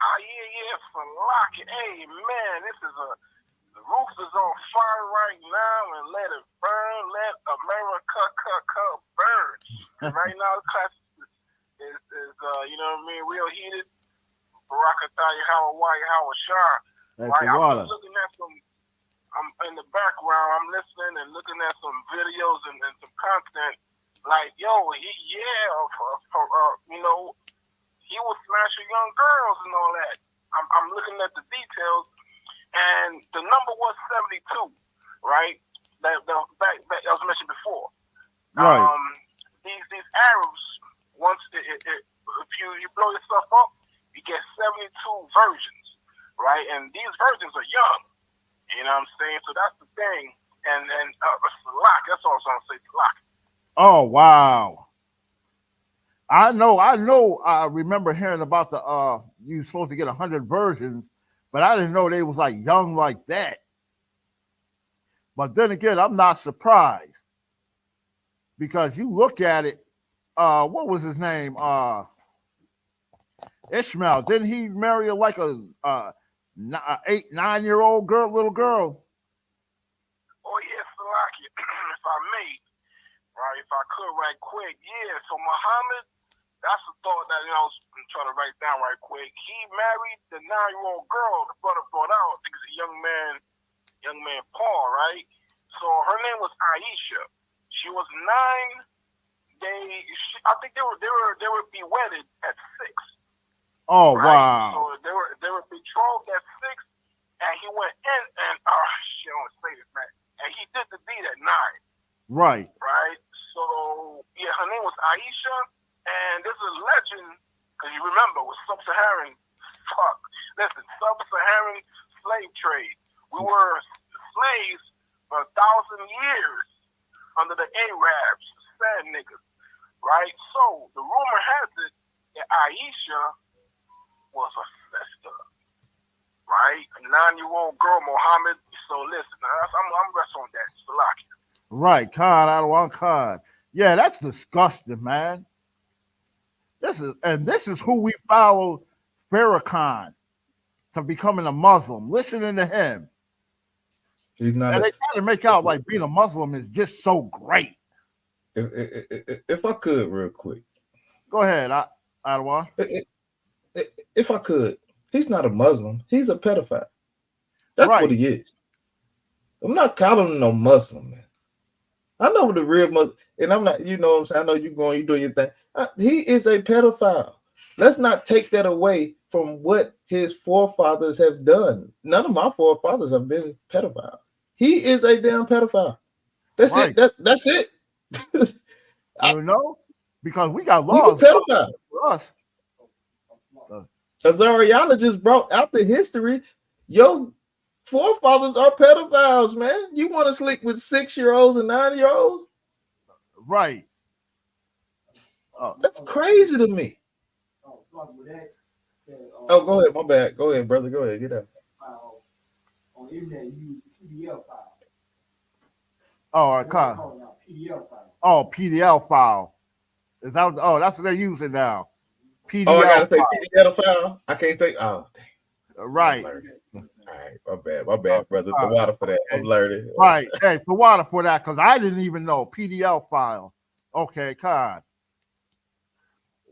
Yeah, Salakia. Hey, man, the roof is on fire right now, and let it burn. Let America burn. Right now, the class is you know what I mean, real heated. Barakatah, Howard Shah. Right, I'm looking at I'm in the background, I'm listening and looking at some videos and some content. Like, yo, you know, he was smashing young girls and all that. I'm looking at the details, and the number was 72, right? That was mentioned before. Right. These Arabs, once if you blow yourself up, you get 72 virgins, right? And these virgins are young. You know what I'm saying? So that's the thing. And lock. That's all I'm saying. Lock. Oh wow. I know. I remember hearing about the you supposed to get 100 virgins, but I didn't know they was like young like that. But then again, I'm not surprised because you look at it. What was his name? Ishmael. Didn't he marry like a 8-9-year-old little girl? Oh yes, Salakia. If I may, right? If I could, right quick. Yeah. So Muhammad, that's a thought that I'm trying to write down right quick. He married the 9-year-old girl the brother brought out. I think it's a young man Paul, right? So her name was Aisha. She was 9. I think they would be wedded at 6. Oh right? wow! So they were betrothed at 6, and he went in and I don't say this, man. And he did the deed at 9. Right. Right. So yeah, her name was Aisha, and this is a legend because you remember with sub-Saharan slave trade. We were slaves for 1,000 years under the Arabs, sad niggas. Right? So the rumor has it that Aisha was a sister, right? A 9-year-old girl, Muhammad. So listen, I'm resting on that. Salaki. Right, Khan. Yeah, that's disgusting, man. This is who we follow, Farrakhan, to becoming a Muslim. Listening to him. He's not. And they try to make out like being a Muslim is just so great. If I could, real quick. Go ahead, Adwa. If I could, he's not a Muslim. He's a pedophile. That's right. what he is. I'm not calling him no Muslim, man. I know what the real Muslim, and I'm not, you know what I'm saying? I know you doing your thing. He is a pedophile. Let's not take that away from what his forefathers have done. None of my forefathers have been pedophiles. He is a damn pedophile. That's right. it. That's it. You know? Because we got laws for us. Azariana just brought out the history. Your forefathers are pedophiles, man. You want to sleep with 6-year-olds and 9-year-olds? Right. That's crazy to me. Oh, go ahead. My bad. Go ahead, brother. Go ahead. Get out. On the internet, you use PDL file. Oh, PDL file. Oh, PDL file. Is that? Oh, that's what they're using now. PDL. Oh, I gotta say PDL file. I can't say. Oh, dang. Right. All right. My bad, brother. The water for that. I'm learning. Right. Hey, the water for that because I didn't even know PDL file. Okay, God.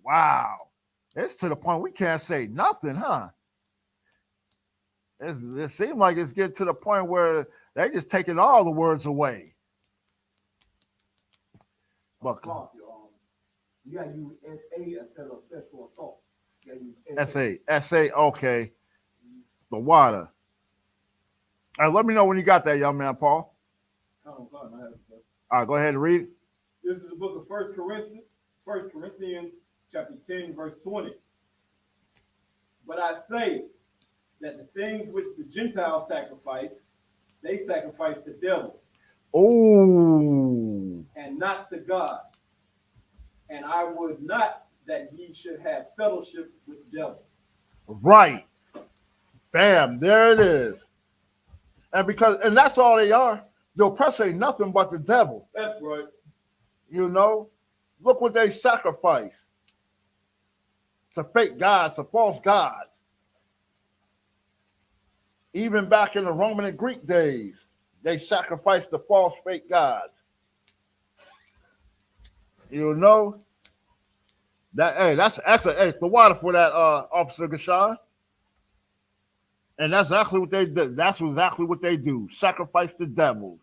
Wow. It's to the point we can't say nothing, huh? It seems like it's getting to the point where they're just taking all the words away. But you gotta use SA instead of sexual assault. SA, okay. The water. Let me know when you got that, young man, Paul. All right, go ahead and read. This is the book of 1 Corinthians chapter 10, verse 20. But I say that the things which the Gentiles sacrifice, they sacrifice to devils. Oh. And not to God. and I would not that ye should have fellowship with devils. Right. Bam, there it is. And that's all they are. The oppressor ain't nothing but the devil. That's right. You know? Look what they sacrifice. To fake gods, to false gods. Even back in the Roman and Greek days, they sacrificed the false fake gods. You know? That's excellent. Hey, it's the water for that, Officer Gashan. And that's exactly what they do. That's exactly what they do. Sacrifice the devil.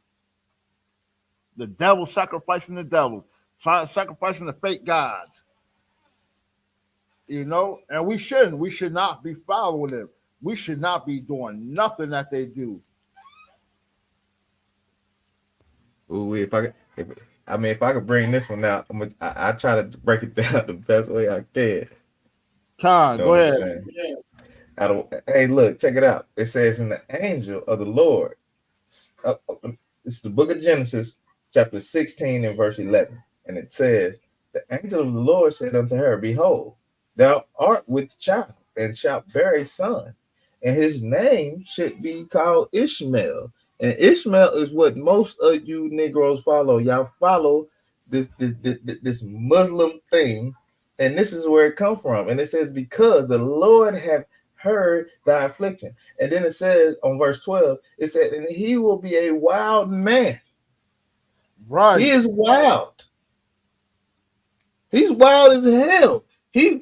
The devil sacrificing the devil. Sacrificing the fake gods. You know? And we shouldn't. We should not be following them. We should not be doing nothing that they do. Ooh, if I could bring this one out, I try to break it down the best way I can. Con, go ahead. Hey, look, check it out. It says, "In the angel of the Lord," it's the book of Genesis, chapter 16 and verse 11. And it says, "The angel of the Lord said unto her, Behold, thou art with child, and shalt bear a son, and his name should be called Ishmael." And Ishmael is what most of you Negroes follow. Y'all follow this Muslim thing, and this is where it comes from. And it says, "Because the Lord hath heard thy affliction." And then it says on verse 12, it said, "And he will be a wild man." Right. He is wild. He's wild as hell. He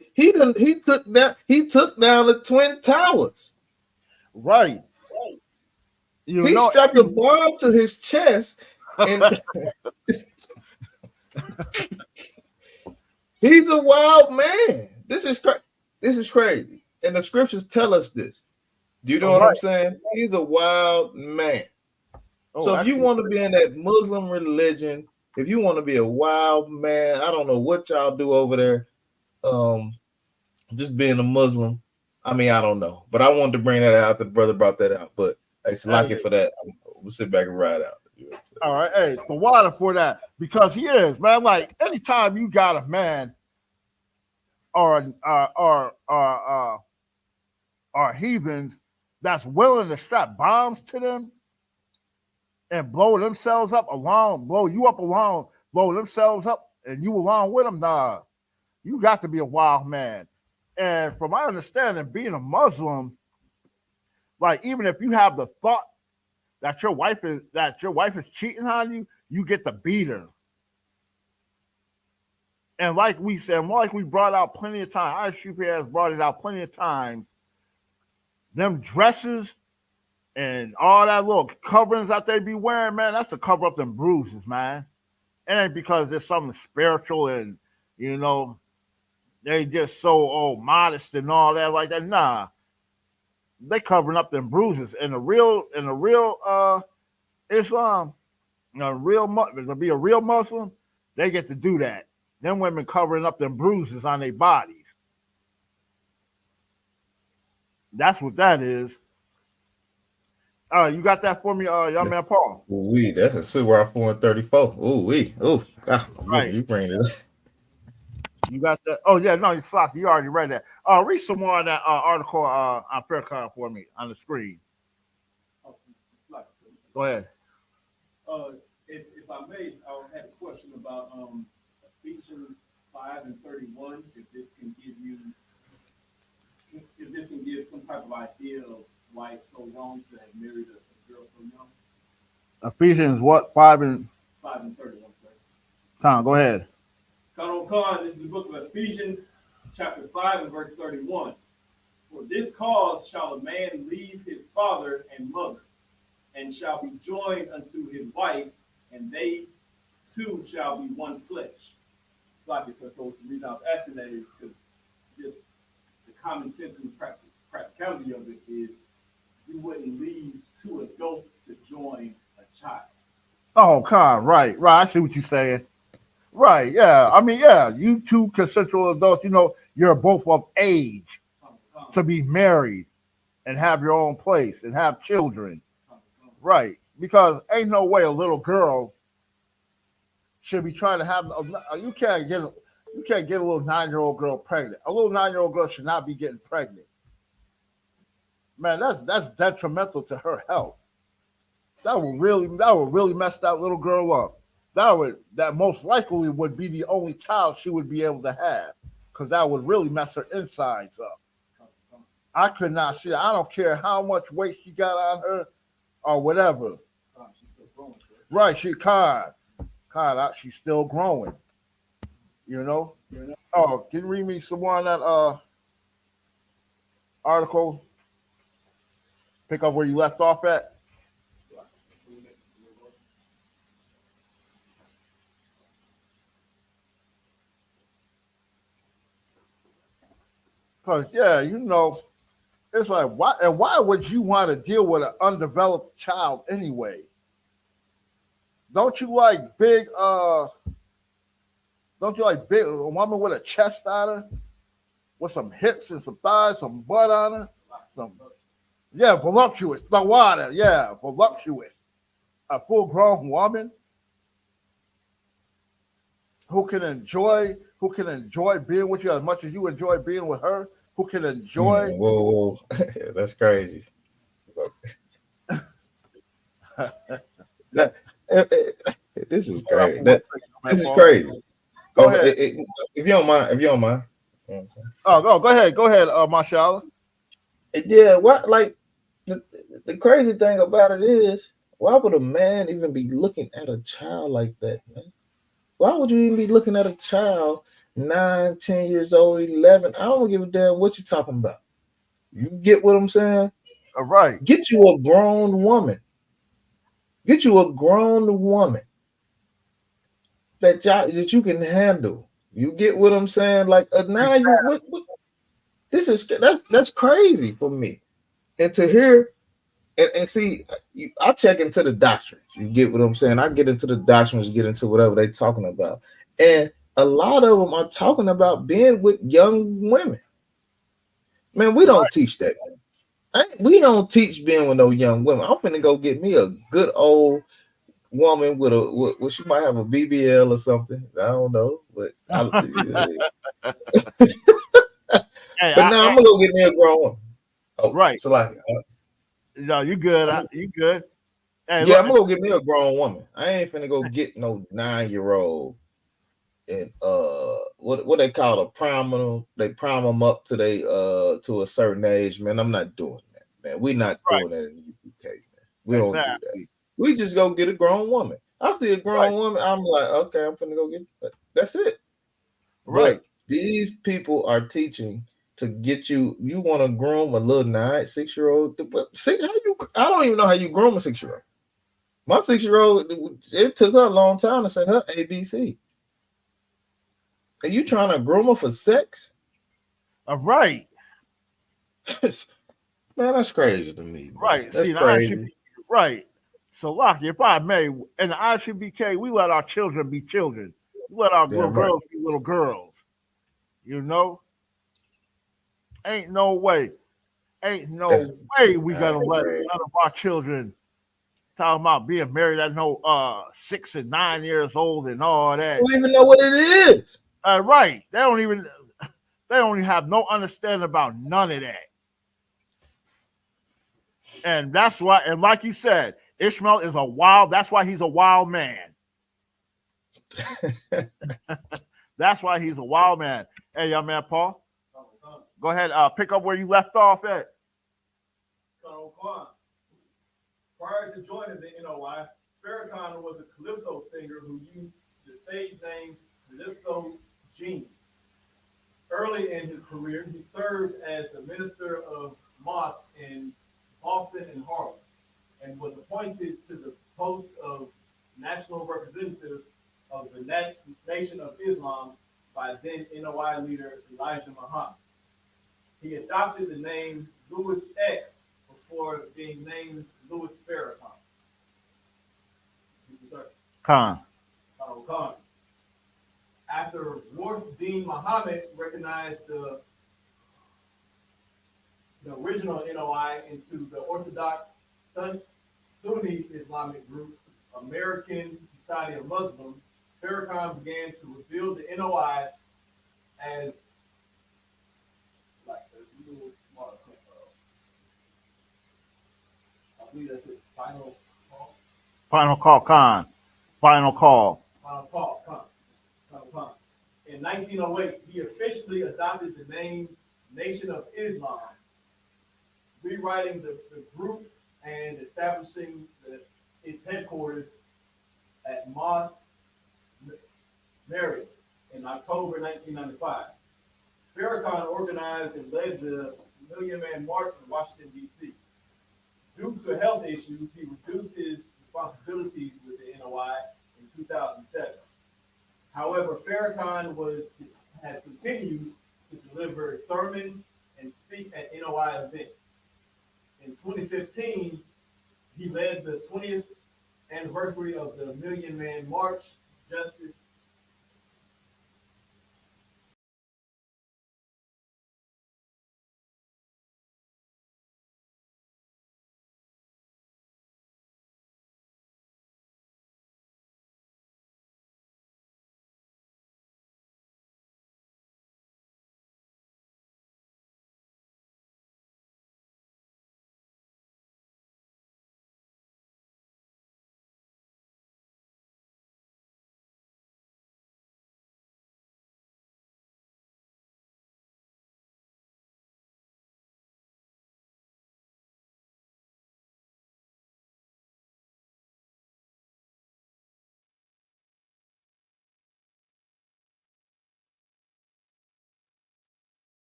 took down the Twin Towers. Right. He strapped a bomb to his chest, and he's a wild man. This is crazy. And the scriptures tell us this. Do you know what I'm saying? He's a wild man. So if you want to be in that Muslim religion, if you want to be a wild man, I don't know what y'all do over there. Just being a Muslim. I mean, I don't know. But I wanted to bring that out. The brother brought that out. But it's lucky for that. We'll sit back and ride out. You know all right. Hey, the water for that. Because he is, man. Like anytime you got a man or heathens that's willing to strap bombs to them and blow themselves up along, blow you up along, blow themselves up, and you along with them, nah, you got to be a wild man. And from my understanding, being a Muslim, like even if you have the thought that your wife is cheating on you, you get to beat her. And like we said, like we brought out plenty of times, I.S.U.P. has brought it out plenty of times, them dresses and all that little coverings that they be wearing, man, that's to cover up them bruises, man. It ain't because there's something spiritual and, you know, they just so modest and all that like that. Nah, they covering up them bruises. In the real Islam, to be a real Muslim, they get to do that. Them women covering up them bruises on their bodies. That's what that is. You got that for me, young man Paul? Ooh, that's a Surah 434. Ooh, God, right. You bring it up. You got that? Oh yeah, no, you flocked. You already read that. Read some more of that article on Faircon for me on the screen. Go ahead. If I may, I had a question about Ephesians 5:31. If this can give some type of idea of why it's so wrong to have married a girl so young. Ephesians what? 5:31. Tom, go ahead. This is the book of Ephesians, chapter 5 and verse 31. "For this cause shall a man leave his father and mother, and shall be joined unto his wife, and they two shall be one flesh." So the reason I was asking that is because just the common sense and the practicality of it is you wouldn't leave two adults to join a child. Oh, God, right. I see what you're saying. Right, yeah. I mean, yeah, you two consensual adults, you know, you're both of age to be married and have your own place and have children. Right, because ain't no way a little girl should be trying to have, you can't get, You can't get a little 9-year-old girl pregnant. A little 9-year-old girl should not be getting pregnant. Man, that's detrimental to her health. That would really mess that little girl up. That most likely would be the only child she would be able to have, because that would really mess her insides up. I could not see that. I don't care how much weight she got on her or whatever. Right, she's still growing. You know? Oh, can you read me some more on that article? Pick up where you left off at. Because, yeah, it's like, why would you want to deal with an undeveloped child anyway? Don't you like big, a woman with a chest on her? With some hips and some thighs, some butt on her? Voluptuous. The water, voluptuous. A full-grown woman who can enjoy being with you as much as you enjoy being with her, who can enjoy. Whoa. That's crazy. This is crazy. This is crazy. Go ahead. If you don't mind. Oh, go ahead, Mashallah. Yeah, what like the crazy thing about it is, why would a man even be looking at a child like that, man? Why would you even be looking at a child 9, 10 years old, 11? I don't give a damn what you're talking about. You get what I'm saying? All right. Get you a grown woman. Get you a grown woman that you can handle. You get what I'm saying? Like now that's crazy for me. And to hear and see, I check into the doctrines. You get what I'm saying? I get into the doctrines, get into whatever they're talking about. And a lot of them are talking about being with young women. Man, we don't teach that. We don't teach being with no young women. I'm finna go get me a good old woman with she might have a BBL or something. I don't know, but but now I'm gonna go get me a grown woman. Oh, right. So like, no, you good. You good. Hey, yeah, I'm gonna go get me a grown woman. I ain't finna go get no 9-year-old and what they call a primal. They prime them up to to a certain age, man. I'm not doing that, man. We're not doing that in the U.K., man. We don't do that. We just go get a grown woman. I see a grown woman, I'm like, okay, I'm finna go get that. That's it. Right. But these people are teaching to get you want to groom a little 6-year-old. I don't even know how you groom a 6-year-old. My 6-year-old, it took her a long time to say her ABC. Are you trying to groom her for sex? All right. Man, that's crazy to me. Man. Right. That's See, crazy. Right. So, Lockie, if I may, in the I.S.U.P.K, we let our children be children. We let our little girls be little girls. You know? Ain't no way we gonna let none of our children talking about being married at 6 and 9 years old and all that. They don't even know what it is. Right. They don't even have no understanding about none of that. And that's why, and like you said, Ishmael is that's why he's a wild man. That's why he's a wild man. Hey, young man, Paul. Go ahead, pick up where you left off at. Prior to joining the NOI, Farrakhan was a calypso singer who used the stage name Calypso Genie. Early in his career, he served as the minister of mosque in Boston and Harlem, and was appointed to the post of national representative of the Nation of Islam by then NOI leader Elijah Muhammad. He adopted the name Louis X before being named Louis Farrakhan. Khan. After Warth Deen Muhammad recognized the original NOI into the Orthodox Sunni Islamic group, American Society of Muslims, Farrakhan began to rebuild the NOI as like a little smart. I believe that's it. Final call. Final call, Khan. Final call. Final call. Final call. In 1908, he officially adopted the name Nation of Islam, rewriting the group and establishing its headquarters at Mosque Mary in October 1995. Farrakhan organized and led the Million Man March in Washington, D.C. Due to health issues, he reduced his responsibilities with the NOI in 2007. However, Farrakhan has continued to deliver sermons and speak at NOI events. In 2015, he led the 20th anniversary of the Million Man March, Justice.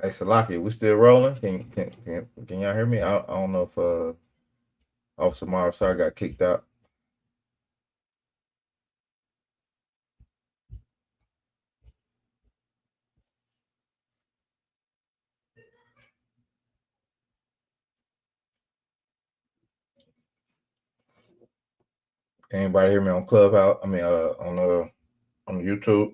Hey, Salaki, we still rolling? Can y'all hear me? I don't know if Officer Marsar got kicked out. Anybody hear me on Clubhouse? I mean, on YouTube.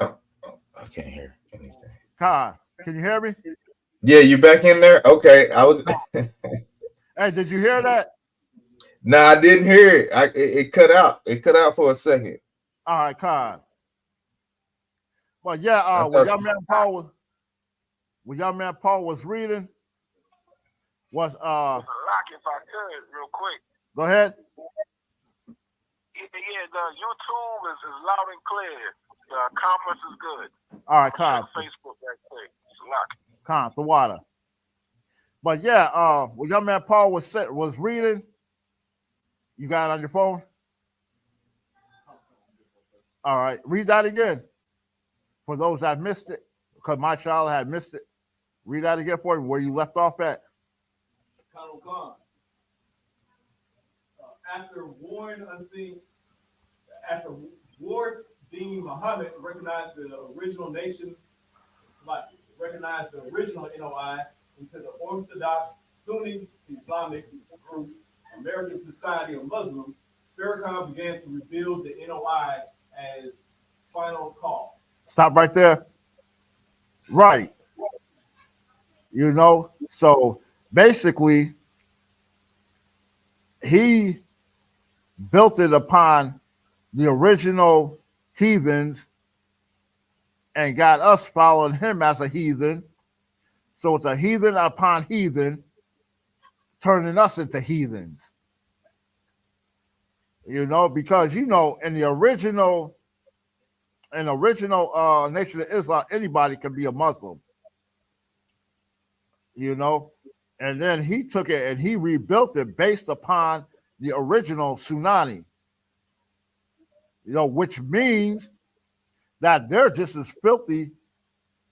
Oh, I can't hear anything. Khan, can you hear me? Yeah, you back in there? Okay, I was. Hey, did you hear that? No, I didn't hear it. It cut out. It cut out for a second. All right, Khan. Well, yeah, when young man Paul was reading, was Lock if I could real quick. Go ahead. Yeah, the YouTube is loud and clear. The conference is good. All right, Khan. Facebook right quick. Lock. Khan, the water. But yeah, when young man Paul was reading, you got it on your phone? All right, read that again. For those that missed it, because my child had missed it. Read that again for me, where you left off at. Colonel Khan. After Ward Dean Muhammad recognized the original NOI into the Orthodox Sunni Islamic group, American Society of Muslims, Farrakhan began to rebuild the NOI as final call. Stop right there. Right. You know, so basically, he built it upon the original heathens and got us following him as a heathen. So it's a heathen upon heathen, turning us into heathens. You know, because in the original Nation of Islam, anybody can be a Muslim. You know, and then he took it and he rebuilt it based upon the original Sunni. You know, which means that they're just as filthy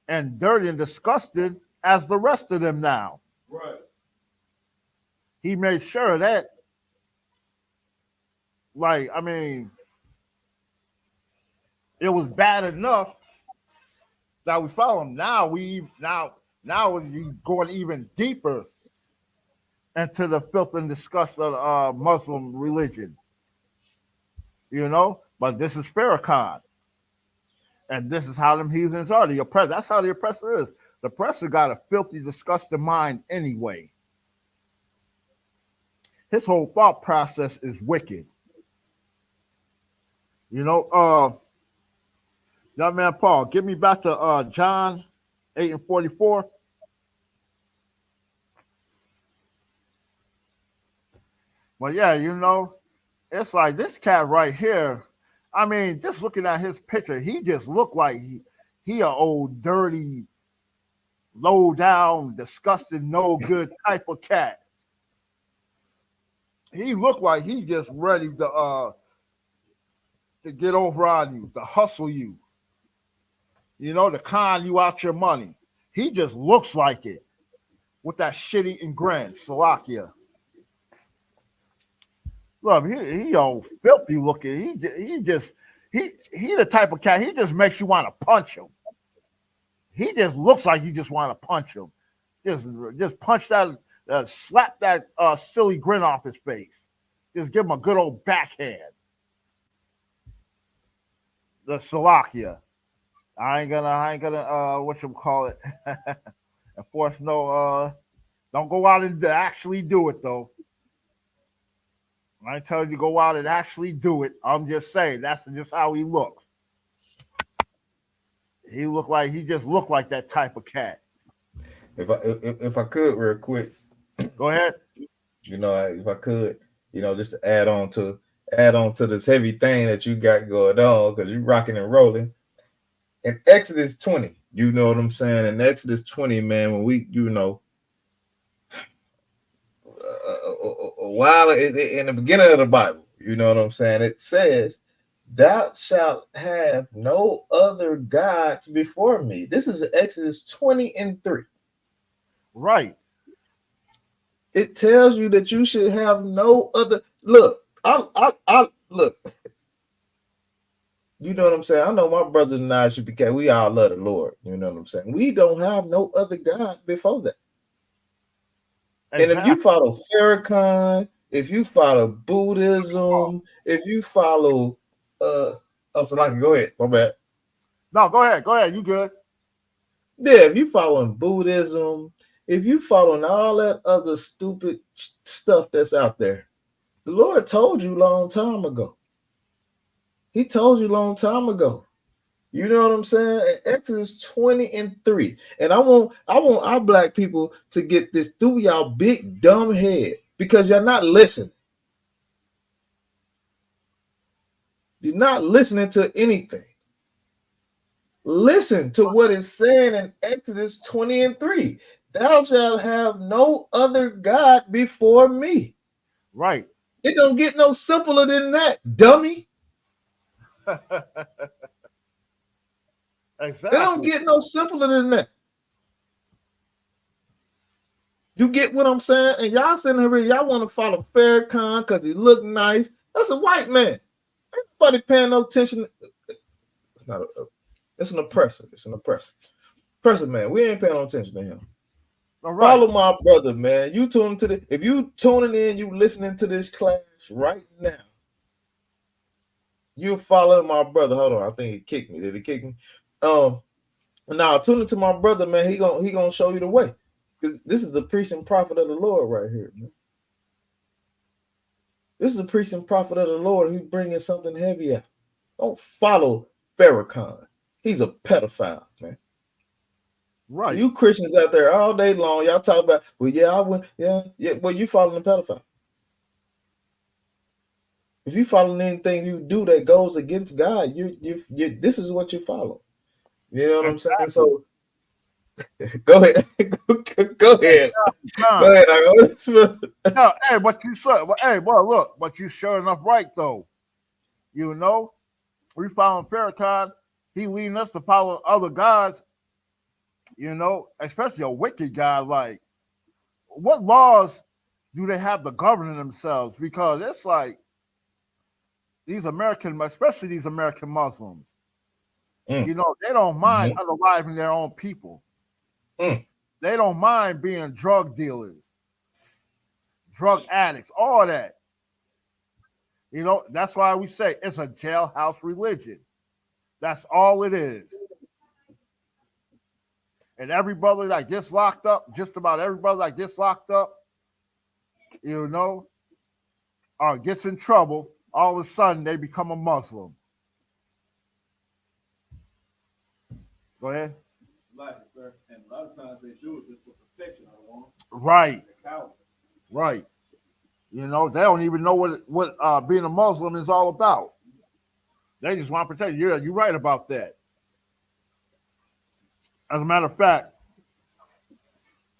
and dirty and disgusting as the rest of them now. Right. He made sure that, like, I mean, it was bad enough that we follow him. Now you going even deeper into the filth and disgust of Muslim religion. You know, but this is Farrakhan. And this is how them heathens are. The oppressor. That's how the oppressor is. The oppressor got a filthy, disgusting mind anyway. His whole thought process is wicked. You know, young man Paul, get me back to John 8:44. Well, yeah, you know, it's like this cat right here. I mean, just looking at his picture, he just looked like he a old dirty, low down, disgusting, no good type of cat. He looked like he just ready to get over on you, to hustle you, you know, to con you out your money. He just looks like it with that shit-eating grin, Slovakia. Look, he old filthy looking. He the type of cat. He just makes you want to punch him. He just looks like you just want to punch him. Just punch that, slap that silly grin off his face. Just give him a good old backhand. The Slovakia. I ain't gonna what you call it. Enforce no don't go out and actually do it though. I ain't telling you to go out and actually do it. I'm just saying that's just how he looks. He just looked like that type of cat. If I could real quick. Go ahead. You know, if I could, you know, just to add on to this heavy thing that you got going on, because you're rocking and rolling. In Exodus 20, you know what I'm saying? In Exodus 20, man, when we, you know, a while in the beginning of the Bible, you know what I'm saying? It says, "Thou shalt have no other gods before me." This is Exodus 20:3. Right. It tells you that you should have no other. Look, I look. You know what I'm saying? I know my brothers and I.S.U.P.K. We all love the Lord. You know what I'm saying? We don't have no other God before that. Exactly. And if you follow Farrakhan, if you follow Buddhism, if you follow so like, go ahead. My bad. No, go ahead. You good. Yeah, if you following Buddhism, if you following all that other stupid stuff that's out there, the Lord told you long time ago. He told you long time ago. You know what I'm saying? Exodus 20:3. And I want our black people to get this through y'all big dumb head, because you're not listening. You're not listening to anything. Listen to what it's saying in Exodus 20:3. Thou shalt have no other God before me. Right. It don't get no simpler than that, dummy. Exactly. It don't get no simpler than that. You get what I'm saying? And y'all sitting here, y'all want to follow Farrakhan because he look nice. That's a white man. Ain't nobody paying no attention. It's not it's an oppressor. It's an oppressor. Oppressor, man. We ain't paying no attention to him. Right. Follow my brother, man. You tune to if you tuning in, you listening to this class right now. You follow my brother. Hold on, I think he kicked me. Did he kick me? Now tune into my brother, man. He gonna show you the way. Because this is the priest and prophet of the Lord right here, man. This is the priest and prophet of the Lord who's bringing something heavy out. Don't follow Farrakhan. He's a pedophile, man. Right. You Christians out there all day long, y'all talk about, well, yeah, I went, yeah. Well, you following the pedophile. If you following anything you do that goes against God, you this is what you follow. You know what I'm saying? So go ahead. Go ahead. Go ahead. No, hey, but you sure, hey, well, look, but you sure enough right though. You know, we following Farrakhan, he leading us to follow other gods, you know, especially a wicked God. Like, what laws do they have to govern themselves? Because it's like these American, especially these American Muslims, You know, they don't mind unaliving their own people. They don't mind being drug dealers, drug addicts, all that. You know, that's why we say it's a jailhouse religion. That's all it is. And every brother that gets locked up, just about every brother that gets locked up, you know, or gets in trouble, all of a sudden they become a Muslim. Go ahead. Like it, sir. And a lot of times they do it just for protection. I don't want. Right. Right. You know, they don't even know what being a Muslim is all about. They just want to protect you. Yeah, you're right about that. As a matter of fact,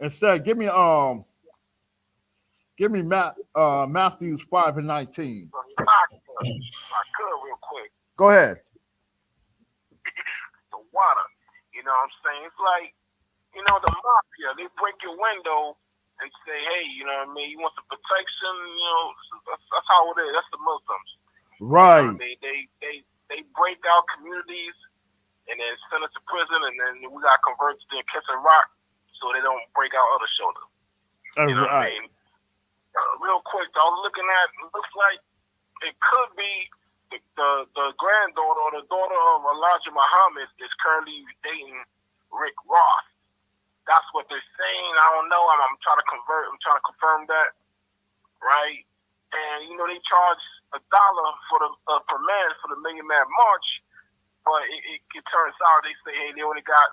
instead, give me Matthew 5 and 19. I could real quick. Go ahead. The water. You know what I'm saying? It's like, you know, the mafia, they break your window and say, hey, you know what I mean? You want some protection? You know, that's how it is. That's the Muslims. Right. You know, they break out communities and then send us to prison, and then we got converted to kiss and rock so they don't break out other shoulders. You know what I mean? Real quick, I was looking at, it looks like it could be the granddaughter or the daughter of Elijah Muhammad is currently dating Rick Ross. That's what they're saying. I don't know. I'm trying to confirm that, right? And you know they charge $1 for the per man for the Million Man March, but it turns out they say, hey, they only got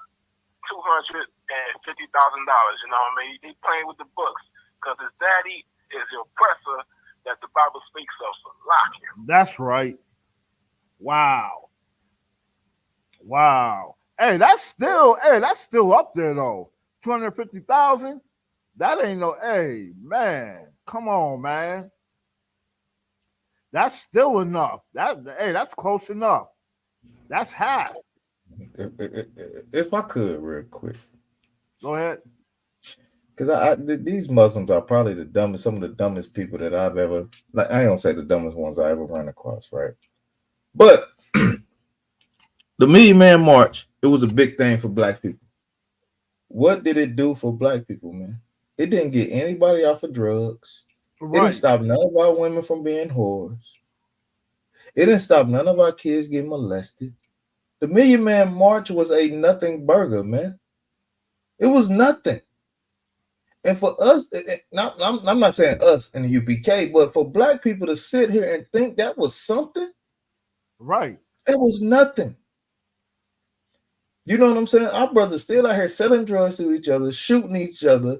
$250,000. You know what I mean? They playing with the books because his daddy is the oppressor that the Bible speaks of. So lock him. That's right. Wow. Hey, that's still up there though. 250,000. That ain't no. Hey, man, come on, man. That's still enough. That's close enough. That's half. If I could, real quick. Go ahead. Because these Muslims are probably some of the dumbest people that I've ever. Like, I don't say the dumbest ones I ever ran across, right? But the Million Man March, it was a big thing for black people. What did it do for black people, man? It didn't get anybody off of drugs. Right. It didn't stop none of our women from being whores. It didn't stop none of our kids getting molested. The Million Man March was a nothing burger, man. It was nothing. And for us, I'm not saying us in the UPK, but for black people to sit here and think that was something, right? It was nothing. You know what I'm saying? Our brothers still out here selling drugs to each other, shooting each other,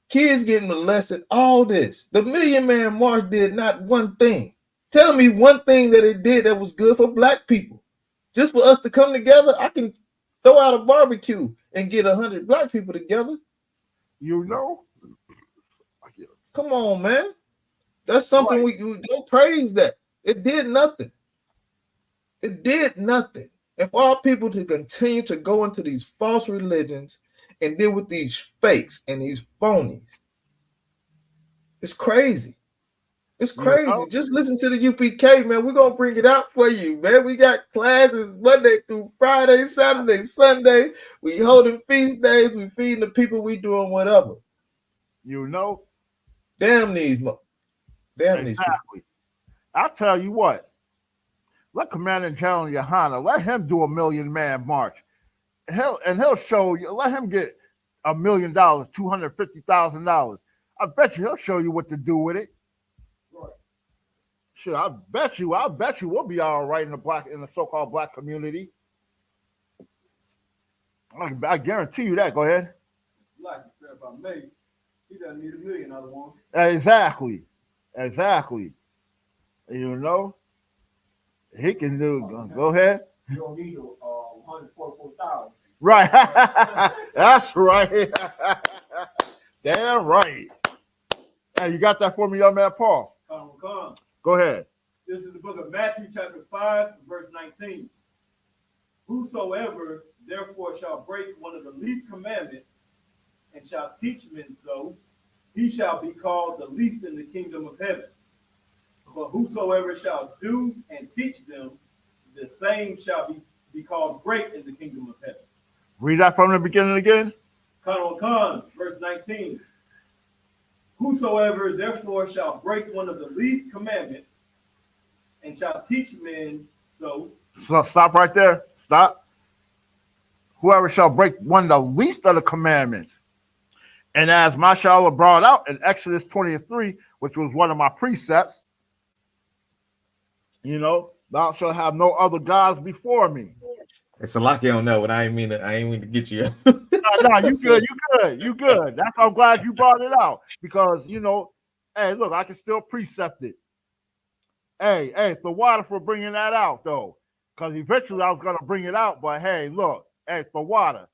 kids getting molested, all this. The Million Man March did not one thing. Tell me one thing that it did that was good for black people. Just for us to come together, I can throw out a barbecue and get 100 black people together. You know? Come on, man. That's something we don't praise that. It did nothing. It did nothing. And for our people to continue to go into these false religions and deal with these fakes and these phonies, it's crazy. It's crazy. You know? Just listen to the UPK, man. We're going to bring it out for you, man. We got classes Monday through Friday, Saturday, Sunday. We holding feast days. We feeding the people. We doing whatever. You know? Damn these people. I'll tell you what. Let Commander General YAHANNA, let him do a Million Man March. He'll show you, let him get $1 million, $250,000. I bet you he'll show you what to do with it. Right. Sure, I bet you we'll be all right in the so-called black community. I guarantee you that. Go ahead. Like you said about me, he doesn't need $1 million, I want. Exactly. You know? He can do. Go ahead. You don't need 144,000. Right. That's right. Damn right. Hey, you got that for me, young man, Paul? Come. Go ahead. This is the book of Matthew, chapter 5, verse 19. Whosoever therefore shall break one of the least commandments and shall teach men so, he shall be called the least in the kingdom of heaven. But whosoever shall do and teach them, the same shall be be called great in the kingdom of heaven. Read that from the beginning again. Verse 19. Whosoever therefore shall break one of the least commandments and shall teach men so. So stop right there. Stop. Whoever shall break one of the least of the commandments. And as Mashallah brought out in Exodus 23, which was one of my precepts, thou shalt have no other gods before me. It's a lock on that one. I ain't mean to get you. No, you good. That's I'm glad you brought it out because hey, look, I can still precept it. Hey, it's the water for bringing that out though, because eventually I was gonna bring it out, but hey, look, hey, it's the water.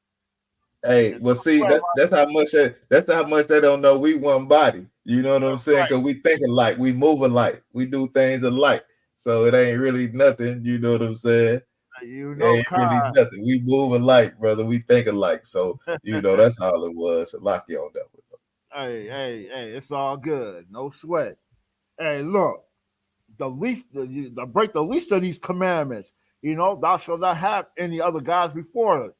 Hey, well, see, that's how much they don't know we one body. You know what I'm saying? Because we think alike, we move alike, we do things alike. So it ain't really nothing. You know what I'm saying? It ain't really nothing. We move alike, brother. We think alike. So that's all it was. Lock you on that one. Hey, it's all good. No sweat. Hey, look, the break the least of these commandments. Thou shalt not have any other gods before him,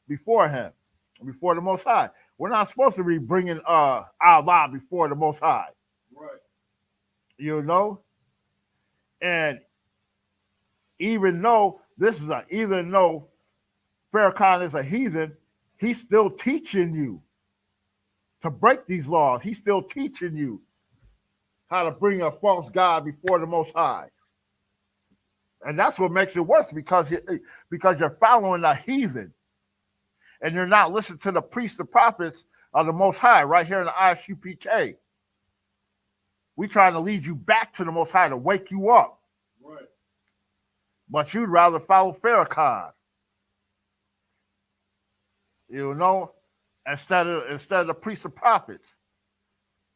before the Most High. We're not supposed to be bringing Allah before the Most High. Right. And even though Farrakhan is a heathen, he's still teaching you to break these laws. He's still teaching you how to bring a false god before the Most High. And that's what makes it worse because you're following a heathen and you're not listening to the priests and prophets of the Most High right here in the I.S.U.P.K. We trying to lead you back to the Most High to wake you up. Right. But you'd rather follow Farrakhan. Instead of the priests and prophets.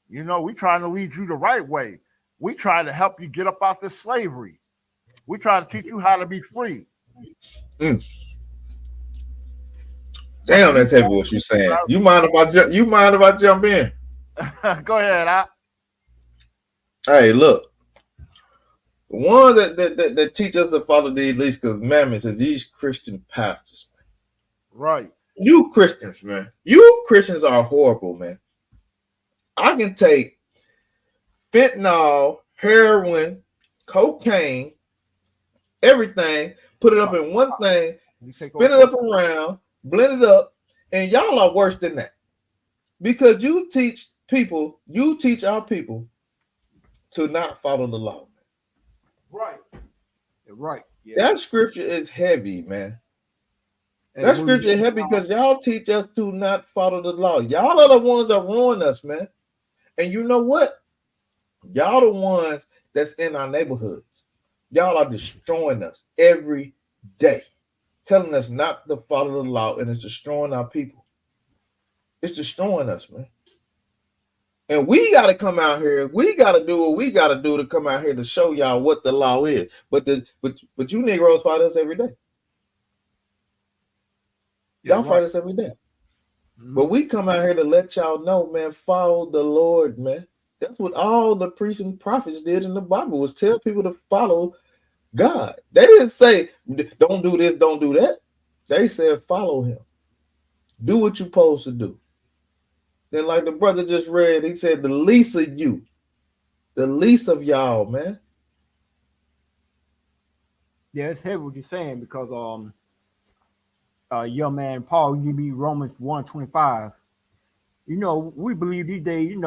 We trying to lead you the right way. We trying to help you get up out this slavery. We trying to teach you how to be free. Damn, that's heavy what you saying. You mind if I jump in? Go ahead, Hey, look. The ones that teach us to follow these least commandments is these Christian pastors. Right. You Christians, man. You Christians are horrible, man. I can take fentanyl, heroin, cocaine, everything, put it up in one thing, spin it up around, blend it up, and y'all are worse than that. Because you teach our people to not follow the law. Right. Yeah. That scripture is heavy, man. That scripture is heavy because y'all teach us to not follow the law. Y'all are the ones that ruin us, man. And you know what? Y'all the ones that's in our neighborhoods. Y'all are destroying us every day, telling us not to follow the law, and it's destroying our people. It's destroying us, man. And we got to come out here. We got to do what we got to do to come out here to show y'all what the law is. But you Negroes fight us every day. Y'all fight us every day. But we come out here to let y'all know, man, follow the Lord, man. That's what all the priests and prophets did in the Bible, was tell people to follow God. They didn't say, don't do this, don't do that. They said, follow him. Do what you're supposed to do. Then like the brother just read, he said, the least of you, the least of y'all, man. Yeah, it's heavy what you're saying because young man Paul give me Romans 1:25. We believe these days,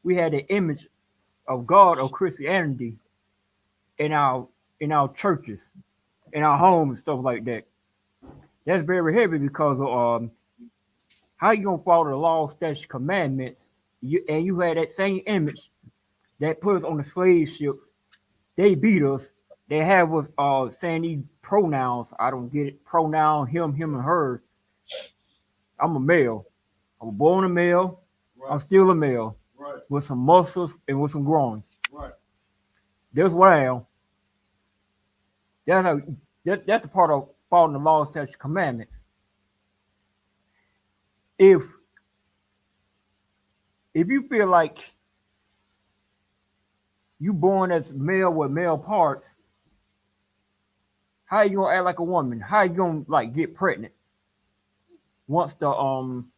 we had the image of God of Christianity in our churches, in our homes and stuff like that. That's very heavy because of how you gonna follow the law, statutes, commandments, you had that same image that put us on the slave ships. They beat us. They have us saying these pronouns. I don't get it. Pronoun him, and hers. I'm a male. I'm born a male. Right. I'm still a male. Right. With some muscles and with some groins. Right. That's what I am. That's the part of following the law, statutes, commandments. If you feel like you born as male with male parts, How you gonna act like a woman? How you gonna like get pregnant? Once the I'm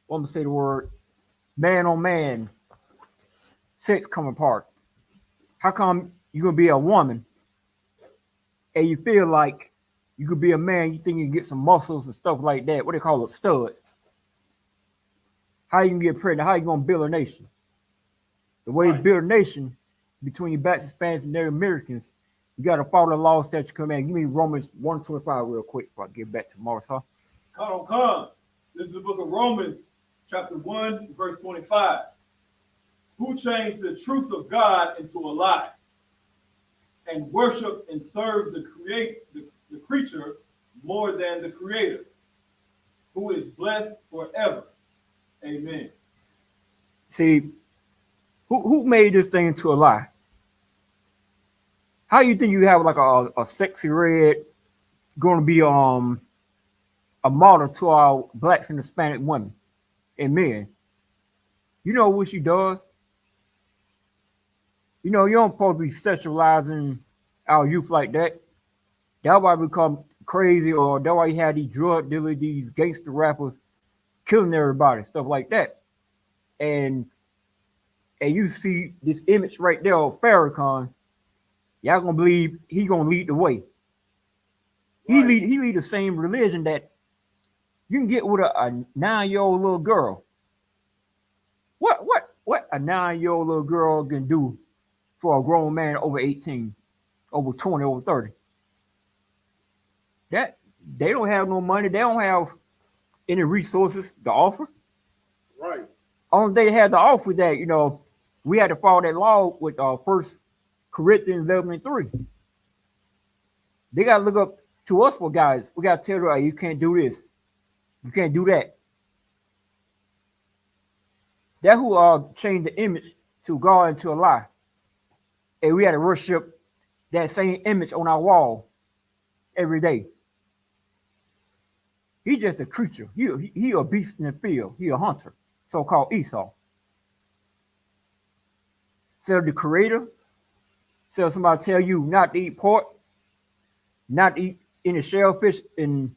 gonna say the word man on man sex come apart. How come you gonna be a woman and you feel like you could be a man? You think you can get some muscles and stuff like that? What they call it, studs. How you can get pregnant? How you gonna build a nation? The way you build a nation between blacks, Hispanics, and Native Americans, you got to follow the law, statute, command. Give me Romans 1:25 real quick before I get back to Morris, huh? Come. This is the book of Romans, chapter 1, verse 25. Who changed the truth of God into a lie and worship and serve the creature more than the creator, who is blessed forever. Amen. See, who made this thing into a lie? How you think you have like a sexy red going to be a model to our blacks and Hispanic women and men? You know what she does? You know, you don't supposed to be sexualizing our youth like that. That's why we become crazy, or that's why you have these drug dealers, these gangster rappers killing everybody, stuff like that. And you see this image right there of Farrakhan, y'all gonna believe he gonna lead the way. Right. He lead the same religion that you can get with a 9-year-old little girl. What a 9-year-old little girl can do for a grown man over 18, over 20, over 30? That they don't have no money, they don't have any resources to offer. Right. Only they had to offer that, you know, we had to follow that law with 1 Corinthians 11:3. They got to look up to us for guys. We got to tell them, hey, you can't do this. You can't do that. That who changed the image to God into a lie. And we had to worship that same image on our wall every day. He's just a creature. He a beast in the field. He a hunter, so-called Esau. So the creator, so somebody tell you not to eat pork, not to eat any shellfish, and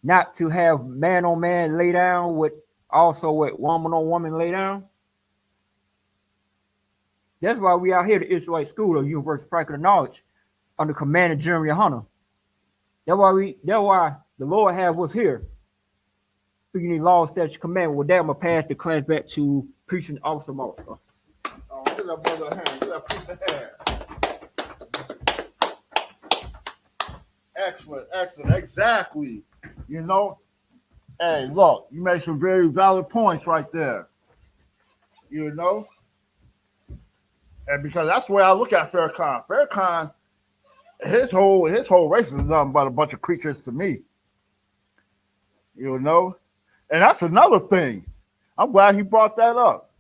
not to have man on man lay down with also with woman on woman lay down. That's why we out here at the Israelite School of Universal Practical Knowledge under command of General YAHANNA. That's why the Lord have us here. So you need law, statute, command. With that, I'm gonna pass the class back to preaching officer Mark. Oh, give that brother a hand. Give that priest a hand. Excellent. Exactly. You know, hey, look, you make some very valid points right there. You know, and because that's the way I look at Farrakhan. Farrakhan, his whole race is nothing but a bunch of creatures to me. You know, and that's another thing. I'm glad he brought that up,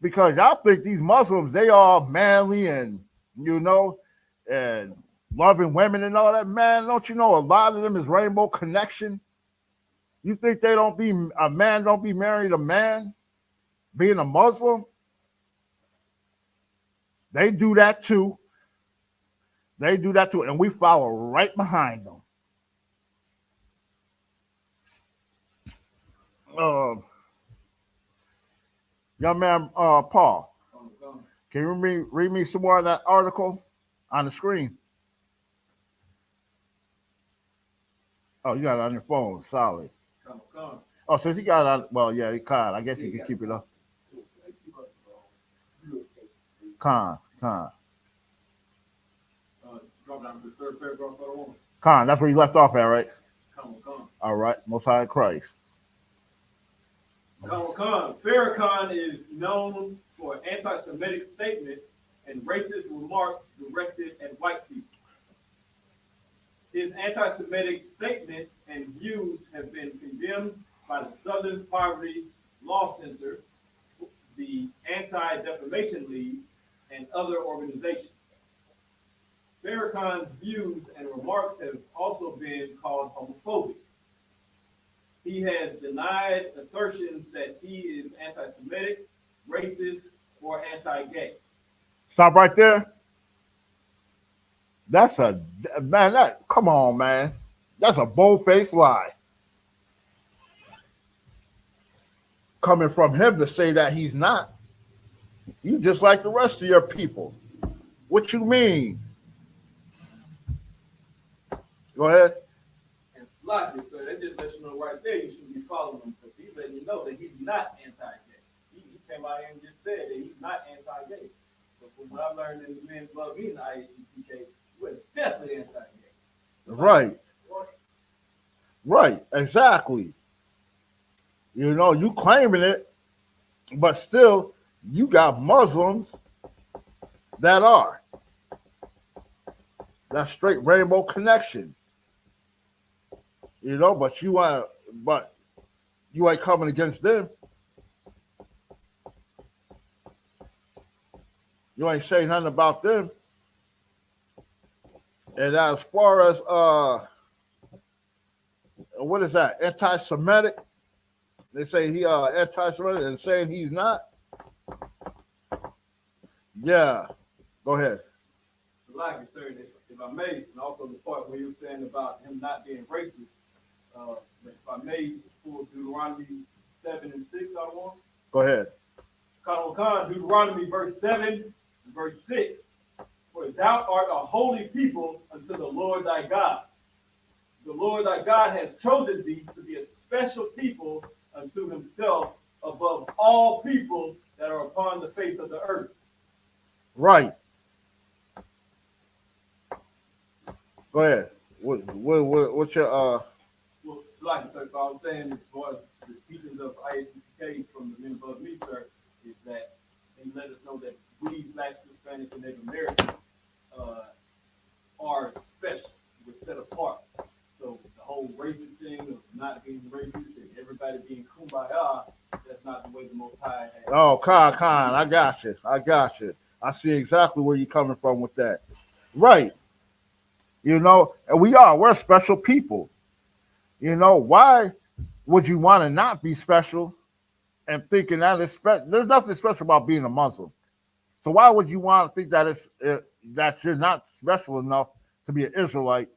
because y'all think these Muslims, they are manly and, you know, and loving women and all that. Man, don't you know a lot of them is Rainbow Connection? You think a man don't be married a man being a Muslim? They do that too. And we follow right behind them. Young man, Paul, can you read me some more of that article on the screen? Oh, you got it on your phone. Solid. Oh, since you got it on, well, yeah, you can. I guess you can keep it up. Con, that's where you left off at, right? All right, Most High Christ. Farrakhan is known for anti-Semitic statements and racist remarks directed at white people. His anti-Semitic statements and views have been condemned by the Southern Poverty Law Center, the Anti-Defamation League, and other organizations. Farrakhan's views and remarks have also been called homophobic. He has denied assertions that he is anti-Semitic, racist, or anti-gay. Stop right there. That's a man. That come on, man. That's a bold-faced lie coming from him to say that he's not. You just like the rest of your people. What you mean? Go ahead. And Slocky, so that just lets you know right there you shouldn't be following him because he's letting you know that he's not anti-gay. He came out here and just said that he's not anti-gay. But from what I've learned in the men's club, he's in the I.S.U.P.K. We're definitely anti-gay. Right. Right. Exactly. You know, you claiming it, but still, you got Muslims that are. That's straight rainbow connection. You know, but you ain't coming against them. You ain't saying nothing about them. And as far as what is that? Anti-Semitic? They say he anti-Semitic and saying he's not. Yeah. Go ahead. Like it, sir, if I may, and also the part where you were saying about him not being racist, if I may pull Deuteronomy 7 and 6 out of one. Go ahead. Deuteronomy verse 7 and verse 6. For thou art a holy people unto the Lord thy God. The Lord thy God has chosen thee to be a special people unto himself above all people that are upon the face of the earth. Right. Go ahead. What's your Well, like I was saying, as far as the teachings of I.S.U.P.K. from the men above me, sir, is that they let us know that we Blacks, Hispanics, and Native Americans are special. We're set apart. So the whole racist thing of not being racist and everybody being kumbaya, that's not the way the Most High has. Oh, Khan, I got you. I see exactly where you're coming from with that. Right. You know, and we're special people. You know, why would you want to not be special and thinking that it's special? There's nothing special about being a Muslim. So why would you want to think that that you're not special enough to be an Israelite,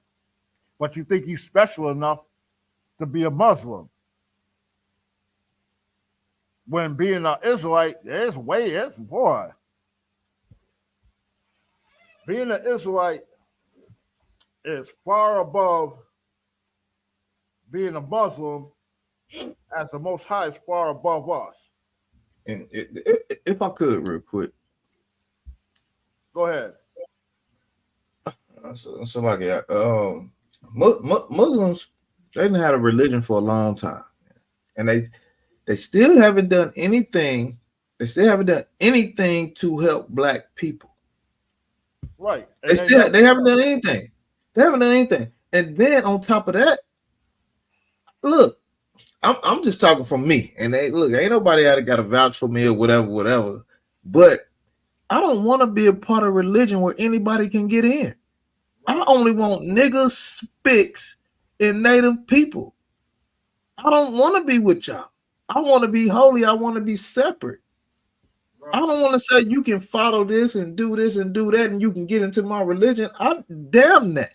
but you think you're special enough to be a Muslim? When being an Israelite, boy. Being an Israelite is far above being a Muslim, as the Most High is far above us. And if I could, real quick. Go ahead. So like, Muslims, they didn't have a religion for a long time, and they still haven't done anything. They still haven't done anything to help Black people. Right. They haven't done anything. They haven't done anything. And then on top of that, look, I'm just talking from me. And ain't nobody out there got to vouch for me or whatever. But I don't want to be a part of religion where anybody can get in. I only want niggas, spicks, and native people. I don't want to be with y'all. I want to be holy. I want to be separate. Right. I don't want to say you can follow this and do this and do that and you can get into my religion. I damn that.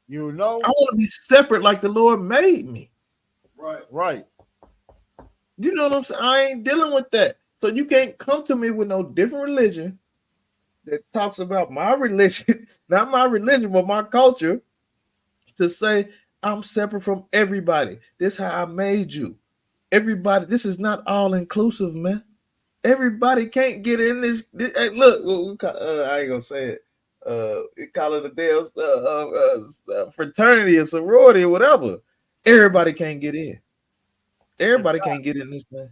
You know, I want to be separate like the Lord made me. Right. You know what I'm saying? I ain't dealing with that. So you can't come to me with no different religion that talks about my religion, not my religion, but my culture, to say I'm separate from everybody. This is how I made you. Everybody, this is not all inclusive, man. Everybody can't get in this. Hey, look, I ain't gonna say it. We call it a damn fraternity or sorority or whatever. Everybody can't get in. Everybody can't get in this thing.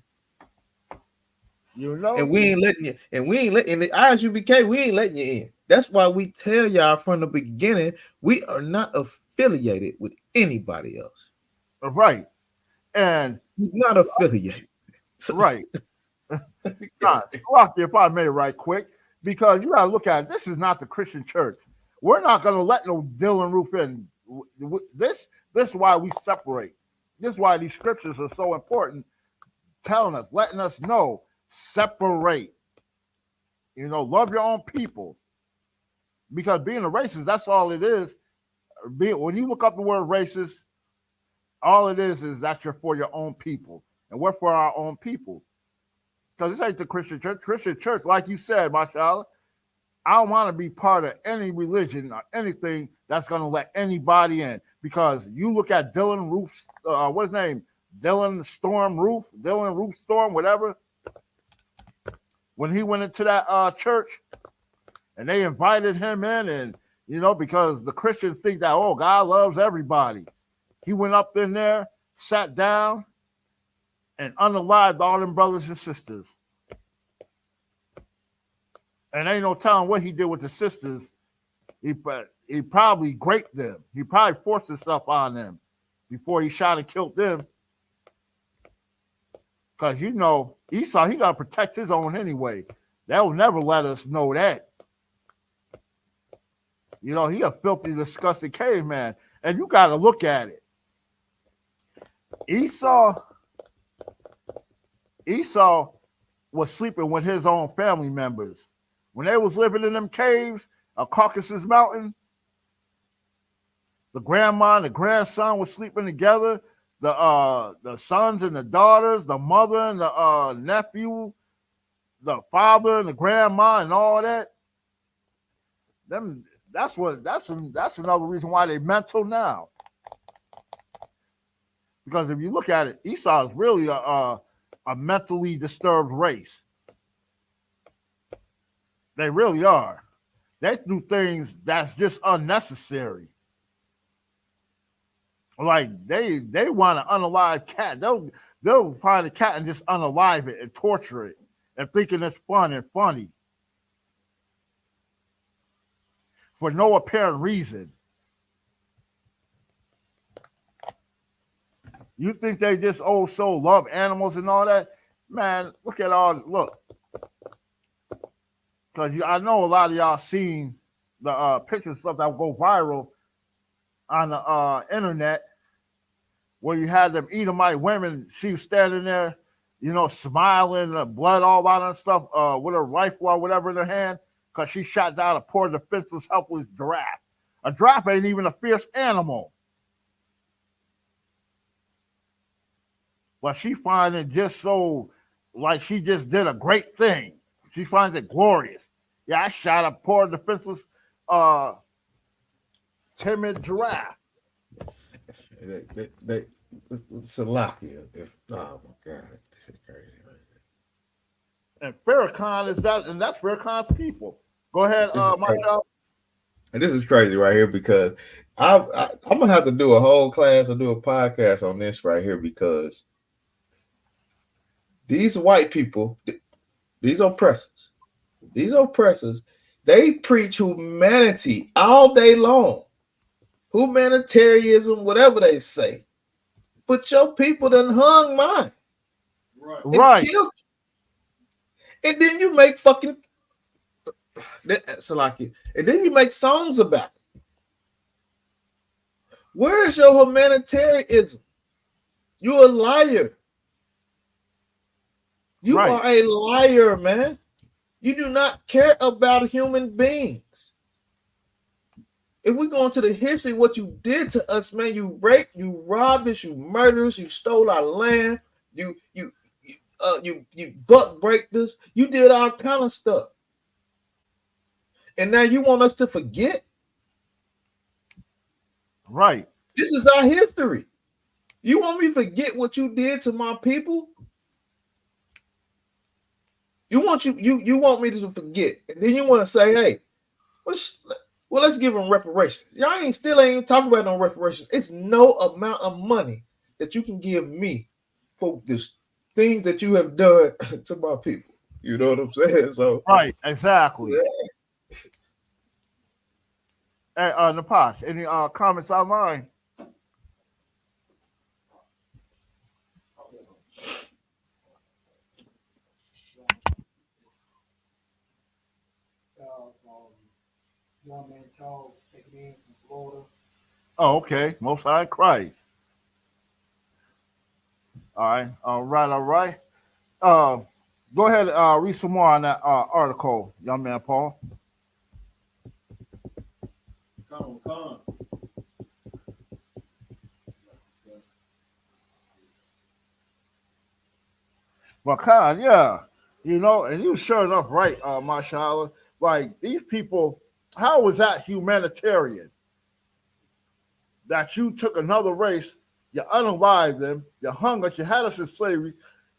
You know, and we ain't letting you. And we ain't letting the I.S.U.P.K. We ain't letting you in. That's why we tell y'all from the beginning we are not affiliated with anybody else. Right, and we're not affiliated. Right. If I may, right quick, because you gotta look at it, this is not the Christian church. We're not gonna let no Dylan Roof in. This is why we separate. This is why these scriptures are so important, telling us, letting us know, separate. You know, love your own people. Because being a racist, that's all it is. When you look up the word racist, all it is that you're for your own people. And we're for our own people. Because this ain't the Christian church. Christian church, like you said, mashallah, I don't want to be part of any religion or anything that's going to let anybody in. Because you look at Dylan Roof, what's his name? Dylan Roof Storm, whatever. When he went into that church and they invited him in, and because the Christians think that, oh, God loves everybody. He went up in there, sat down, and unalived all them brothers and sisters. And ain't no telling what he did with the sisters. He probably raped them. He probably forced himself on them before he shot and killed them. Because, Esau, he got to protect his own anyway. They'll never let us know that. He a filthy, disgusting caveman. And you got to look at it. Esau was sleeping with his own family members. When they was living in them caves of Caucasus Mountain, the grandma and the grandson was sleeping together. The sons and the daughters, the mother and the nephew, the father and the grandma and all that. That's another reason why they mental now. Because if you look at it, Esau is really a mentally disturbed race. They really are. They do things that's just unnecessary. Like they want an unalive cat. They'll find a cat and just unalive it and torture it and thinking it's fun and funny for no apparent reason. You think they just so love animals and all that? Man, look. Because I know a lot of y'all seen the pictures and stuff that will go viral on the internet where you had them Edomite women. She was standing there, smiling, blood all out and stuff with a rifle or whatever in her hand because she shot down a poor defenseless, helpless giraffe. A giraffe ain't even a fierce animal. But she finds it just so like she just did a great thing. She finds it glorious. Yeah, I shot a poor defenseless, timid giraffe. Salakia. Oh my God, this is crazy. And Farrakhan is that, and that's Farrakhan's people. Go ahead, Marshall. And this is crazy right here because I'm gonna have to do a whole class or do a podcast on this right here because these white people, these oppressors, they preach humanity all day long. Humanitarianism, whatever they say. But your people done hung mine. Right. Killed you. And then you make fucking Salaki. And then you make songs about it. Where is your humanitarianism? You're a liar. You are a liar, man. You do not care about human beings. If we go into the history, what you did to us, man, you raped, you robbed us, you murdered us, you stole our land, you butt braked us, you did all kind of stuff. And now you want us to forget? Right. This is our history. You want me to forget what you did to my people? You want me to forget, and then you want to say, hey, well, let's give them reparations. Y'all still ain't talking about no reparations. It's no amount of money that you can give me for this things that you have done to my people. You know what I'm saying? So right, exactly. Yeah. Hey, Napash, any comments online? Young man Charles taking in from Florida. Oh, okay. Most High Christ. All right. Go ahead and read some more on that article, young man Paul. But Khan, yeah, and you sure enough right, Mashallah. Like these people, how was that humanitarian? That you took another race, you unalived them, you hung us, you had us in slavery,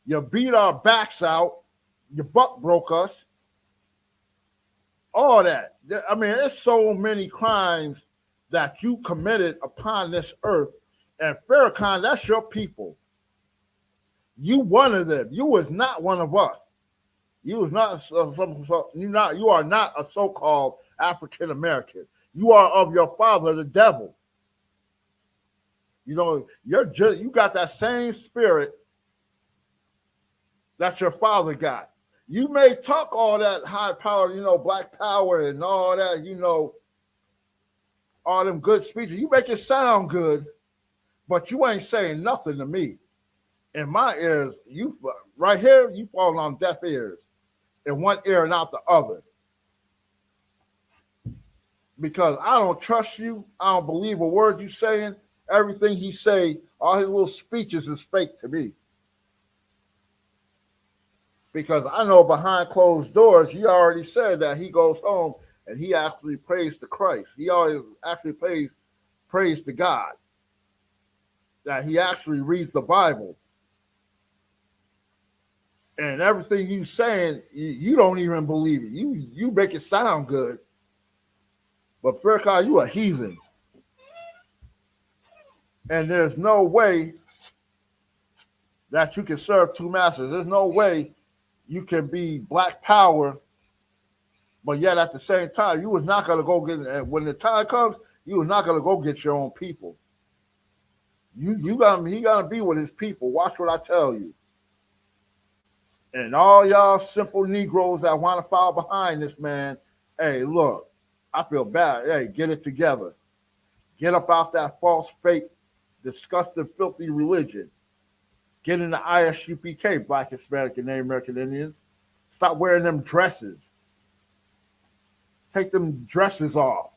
you beat our backs out, your buck broke us, all that. I mean, there's so many crimes that you committed upon this earth. And Farrakhan, that's your people. You one of them. You was not one of us. You was not you are not a so-called African American. You are of your father, the devil. You got that same spirit that your father got. You may talk all that high power, black power and all that, all them good speeches. You make it sound good, but you ain't saying nothing to me. In my ears, you right here, you falling on deaf ears. In one ear and out the other. Because I don't trust you. I don't believe a word you saying. Everything he say, all his little speeches is fake to me. Because I know behind closed doors, he already said that he goes home and he actually prays to Christ. He always actually prays to God. That he actually reads the Bible. And everything you saying, you don't even believe it. You make it sound good. But Farrakhan, you a heathen. And there's no way that you can serve two masters. There's no way you can be black power, but yet at the same time, you was not going to go get, when the time comes, you was not going to go get your own people. He got to be with his people. Watch what I tell you. And all y'all simple Negroes that want to follow behind this man, hey, look, I feel bad. Hey, get it together. Get up out that false, fake, disgusting, filthy religion. Get in the I.S.U.P.K, Black, Hispanic, and Native American Indians. Stop wearing them dresses. Take them dresses off.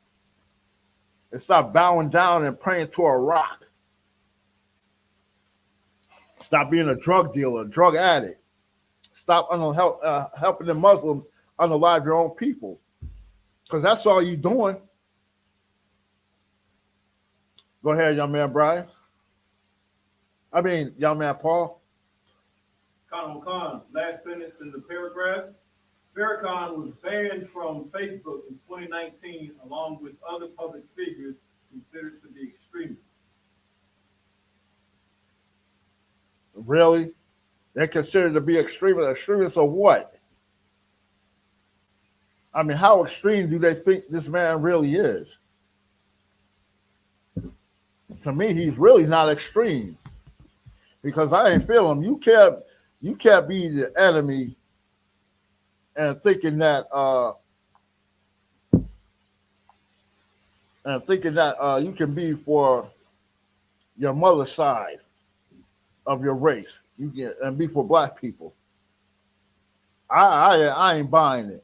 And stop bowing down and praying to a rock. Stop being a drug dealer, a drug addict. Stop helping the Muslims unalive your own people. Because that's all you doing. Go ahead, young man Brian. Young man Paul. Khan, last sentence in the paragraph. Farrakhan was banned from Facebook in 2019 along with other public figures considered to be extremists. Really? They're considered to be extremists. Extremists of what? How extreme do they think this man really is? To me, he's really not extreme. Because I ain't feel him. You can't be the enemy and thinking that you can be for your mother's side of your race. You can and be for black people. I ain't buying it.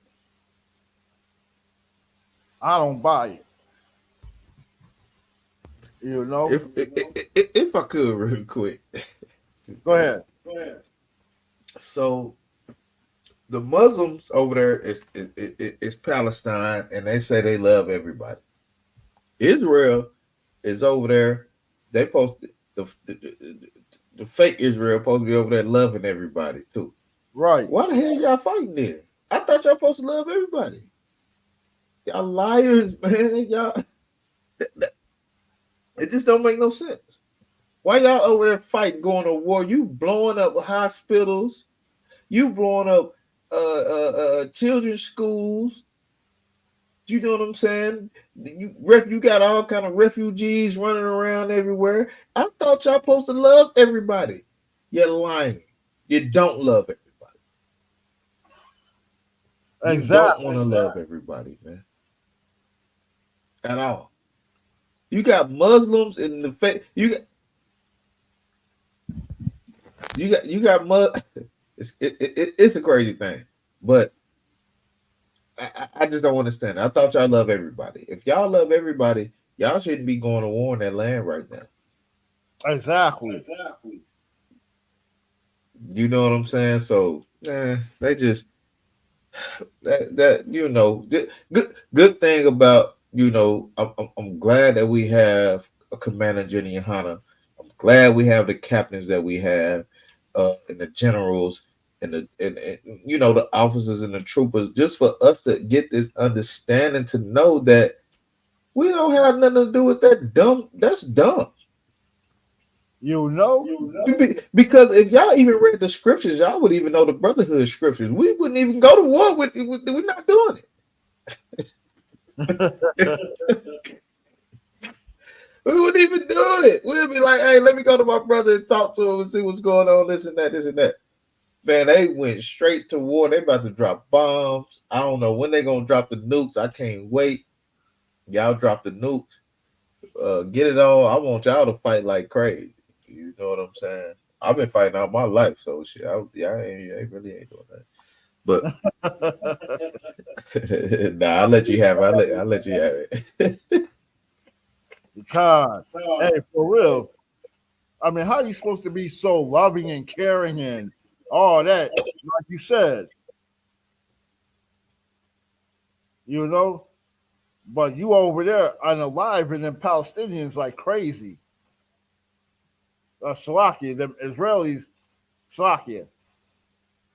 I don't buy it. If I could, real quick. Go ahead. So the Muslims over there is Palestine, and they say they love everybody. Israel is over there. They posted the fake Israel supposed to be over there loving everybody too. Right. Why the hell y'all fighting then? I thought y'all supposed to love everybody. Y'all liars, man. Y'all. It just don't make no sense. Why y'all over there fighting, going to war? You blowing up hospitals. You blowing up children's schools. You know what I'm saying? You got all kind of refugees running around everywhere. I thought y'all supposed to love everybody. You're lying. You don't love everybody. Exactly. You don't want to love everybody, man. At all. You got Muslims in the face. You got it's a crazy thing, but I just don't understand it. I thought y'all love everybody. If y'all love everybody, y'all shouldn't be going to war in that land right now. Exactly. You know what I'm saying? So they just that good thing about I'm glad that we have a commander Jenny Yohana. I'm glad we have the captains that we have, and the generals and the officers and the troopers, just for us to get this understanding to know that we don't have nothing to do with that dumb. That's dumb. Because if y'all even read the scriptures, y'all would even know the brotherhood scriptures. We wouldn't even go to war with. We're not doing it. We wouldn't even do it. We'd be like, hey, let me go to my brother and talk to him and see what's going on, this and that, this and that. Man, they went straight to war. They about to drop bombs. I don't know when they gonna drop the nukes. I can't wait. Y'all drop the nukes. Get it on. I want y'all to fight like crazy. You know what I'm saying? I've been fighting all my life, so shit. I really ain't doing that. But nah, I'll let you have it. I'll let you have it. Because, hey, for real, I mean, how are you supposed to be so loving and caring and all that? Like you said, but you over there unalive and them Palestinians like crazy. Salakia, them Israelis, Salakia.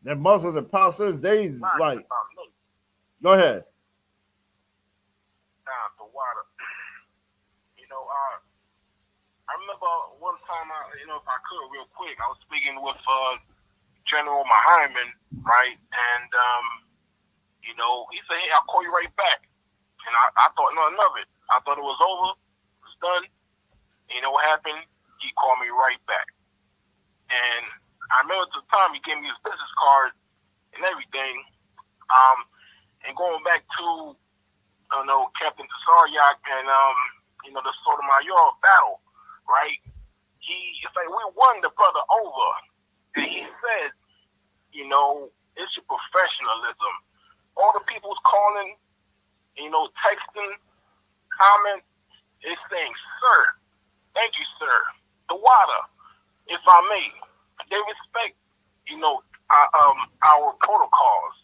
Them Muslims and Palestinians, they like, go ahead. The water. I remember one time, if I could, real quick, I was speaking with General Mahyman, right? And, he said, hey, I'll call you right back. And I thought nothing of it. I thought it was over. It was done. And you know what happened? He called me right back. And I remember at the time he gave me his business card and everything. And going back to, Captain Tsaryak and, the Sotomayor battle, right? It's like we won the brother over. And he said, it's your professionalism. All the people's calling, texting, comment, is saying, sir, thank you, sir. The water, if I may, they respect, our protocols,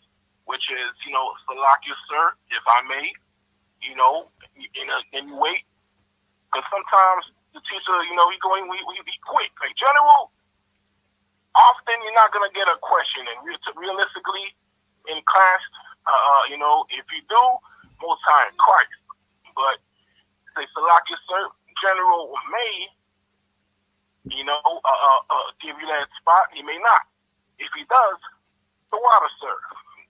which is, Salakia, sir, if I may, and you wait. Because sometimes the teacher, we be quick. Like, General, often you're not going to get a question. And realistically, in class, if you do, most time Christ. But say, Salakia, sir, General may, give you that spot. He may not. If he does, the water, sir.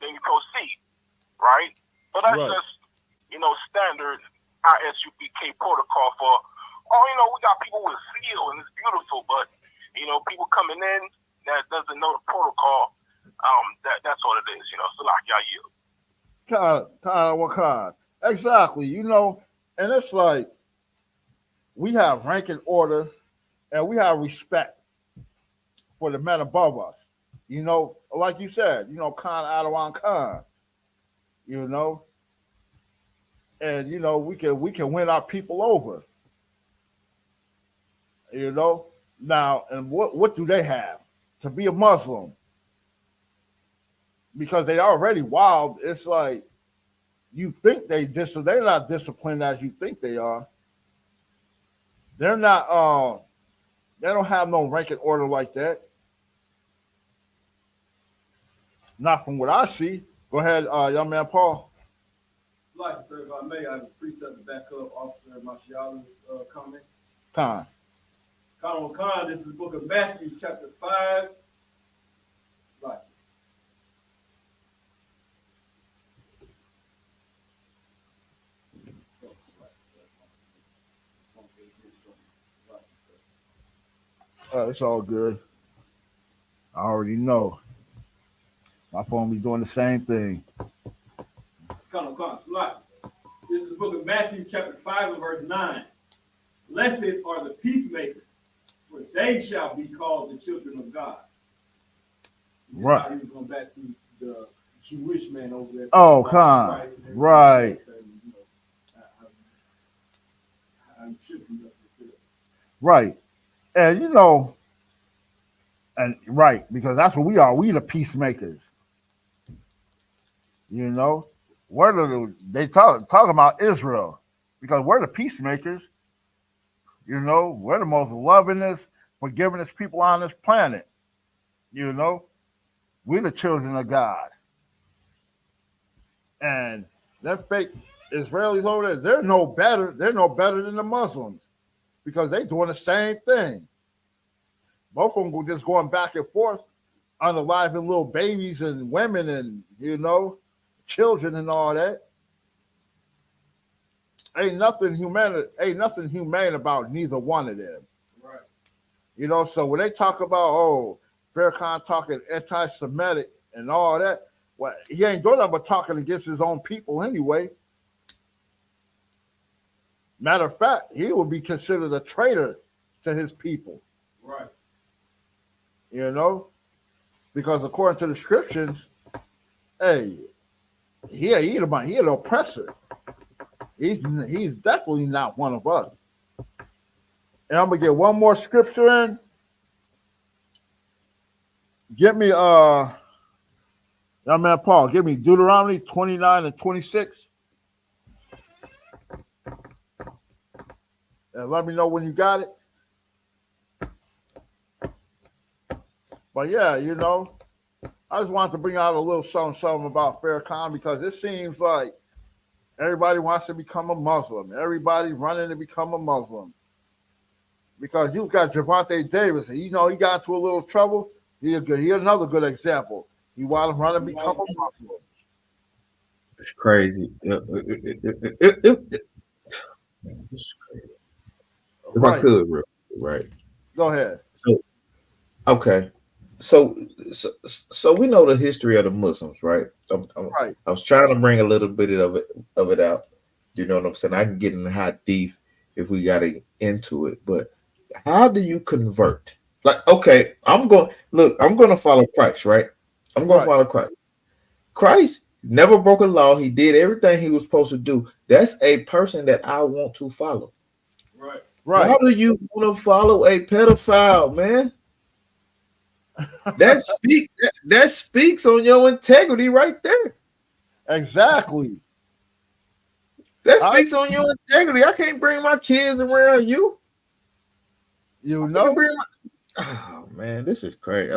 Then you proceed, right? But that's just, standard I.S.U.P.K protocol for, we got people with zeal and it's beautiful, but, people coming in that doesn't know the protocol, that's what it is, Salakia, Wakad. Exactly, and it's like we have rank and order and we have respect for the men above us. Like you said, Khan Adawan Khan, and we can win our people over. Now, and what do they have to be a Muslim? Because they already wild. It's like you think they're not disciplined as you think they are. They're not. They don't have no rank and order like that. Not from what I see. Go ahead, young man Paul. Like, sir, if I may, I have a precept to back up Officer Mashiala's comment. Khan, this is the book of Matthew, chapter 5. Right. It's all good. I already know. My phone be doing the same thing. This is the book of Matthew, chapter 5, and verse 9. Blessed are the peacemakers, for they shall be called the children of God. Right. He was going back to the Jewish man over there. Oh, Khan. Right. Right. And And right, because that's what we are. We the peacemakers. You know, they talk about Israel because we're the peacemakers. You know, we're the most lovingest, forgivingest people on this planet. You know, we're the children of God. And that fake Israelis over there, they're no better. They're no better than the Muslims because they're doing the same thing. Both of them were just going back and forth, unaliving little babies and women and, you know, children and all that. Ain't nothing humane about neither one of them. Right. You know, so when they talk about, Farrakhan talking anti-Semitic and all that, well, he ain't doing nothing but talking against his own people anyway. Matter of fact, he would be considered a traitor to his people. Right. You know, because according to the scriptures, hey, he an oppressor. He's definitely not one of us. And I'm gonna get one more scripture in. Get me young man Paul, give me Deuteronomy 29 and 26. And let me know when you got it. But yeah, you know, I just wanted to bring out a little something about Farrakhan because it seems like everybody wants to become a Muslim. Everybody's running to become a Muslim. Because you've got Javante Davis, and you know he got into a little trouble. He's another good example. He wanted to run and become a Muslim. It's crazy. If Right. I could, right? Go ahead. So, okay. So we know the history of the Muslims, right? Right. I was trying to bring a little bit of it out. You know what I'm saying? I can get in hot deep if we got into it, but how do you convert? Like, okay, I'm going to follow Christ, right? I'm going to follow Christ. Christ never broke a law. He did everything he was supposed to do. That's a person that I want to follow. Right. Right. How do you want to follow a pedophile, man? That speaks on your integrity right there. Exactly. That speaks on your integrity. I can't bring my kids around you. You know. Oh man, this is crazy.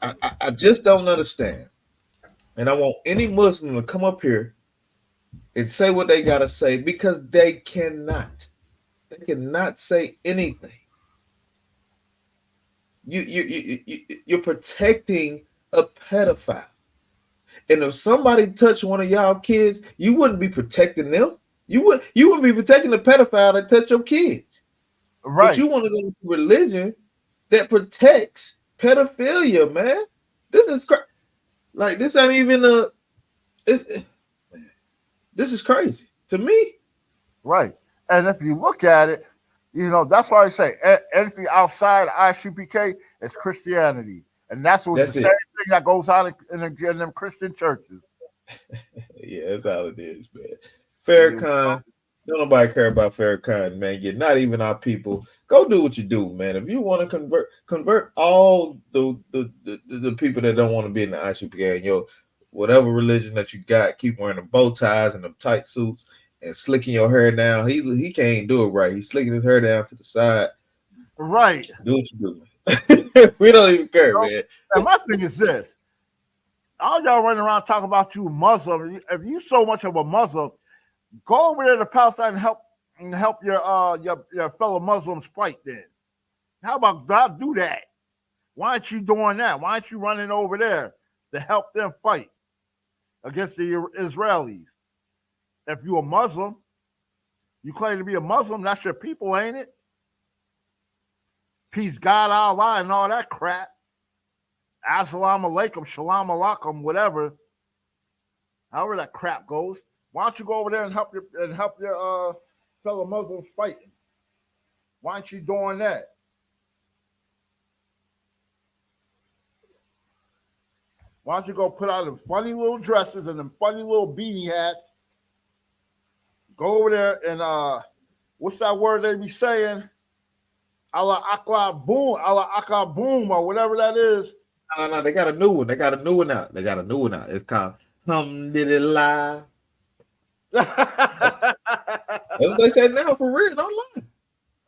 I just don't understand. And I want any Muslim to come up here and say what they gotta say because they cannot. They cannot say anything. You're protecting a pedophile. And if somebody touched one of y'all kids, you wouldn't be protecting them. You wouldn't be protecting the pedophile that touch your kids. Right. But you want to go to religion that protects pedophilia, man. This is like this ain't even this is crazy to me. Right. And if you look at it, you know, that's why I say anything outside I.S.U.P.K. is Christianity. And that's the same thing that goes on in them Christian churches. Yeah, that's all it is, man. Farrakhan, don't nobody care about Farrakhan, man. You're not even our people. Go do what you do, man. If you want to convert all the people that don't want to be in the I.S.U.P.K. and your whatever religion that you got, keep wearing the bow ties and the tight suits and slicking your hair down. He can't do it right. He's slicking his hair down to the side. Right. Do what you do. We don't even care, man. And my thing is this. All y'all running around talking about you Muslim. If you so much of a Muslim, go over there to Palestine and help your fellow Muslims fight then. How about God do that? Why aren't you doing that? Why aren't you running over there to help them fight against the Israelis? If you're a Muslim, you claim to be a Muslim, that's your people, ain't it? Peace, God, Allah, and all that crap. Assalamu alaikum, shalom alaikum, whatever. However that crap goes. Why don't you go over there and help your fellow Muslims fighting? Why aren't you doing that? Why don't you go put on them funny little dresses and them funny little beanie hats? Go over there and what's that word they be saying? Allah Akbar Boom, Allah Akbar Boom, or whatever that is. No, they got a new one. They got a new one out. It's called Alhamdulillah. That's what they say now for real. Don't lie.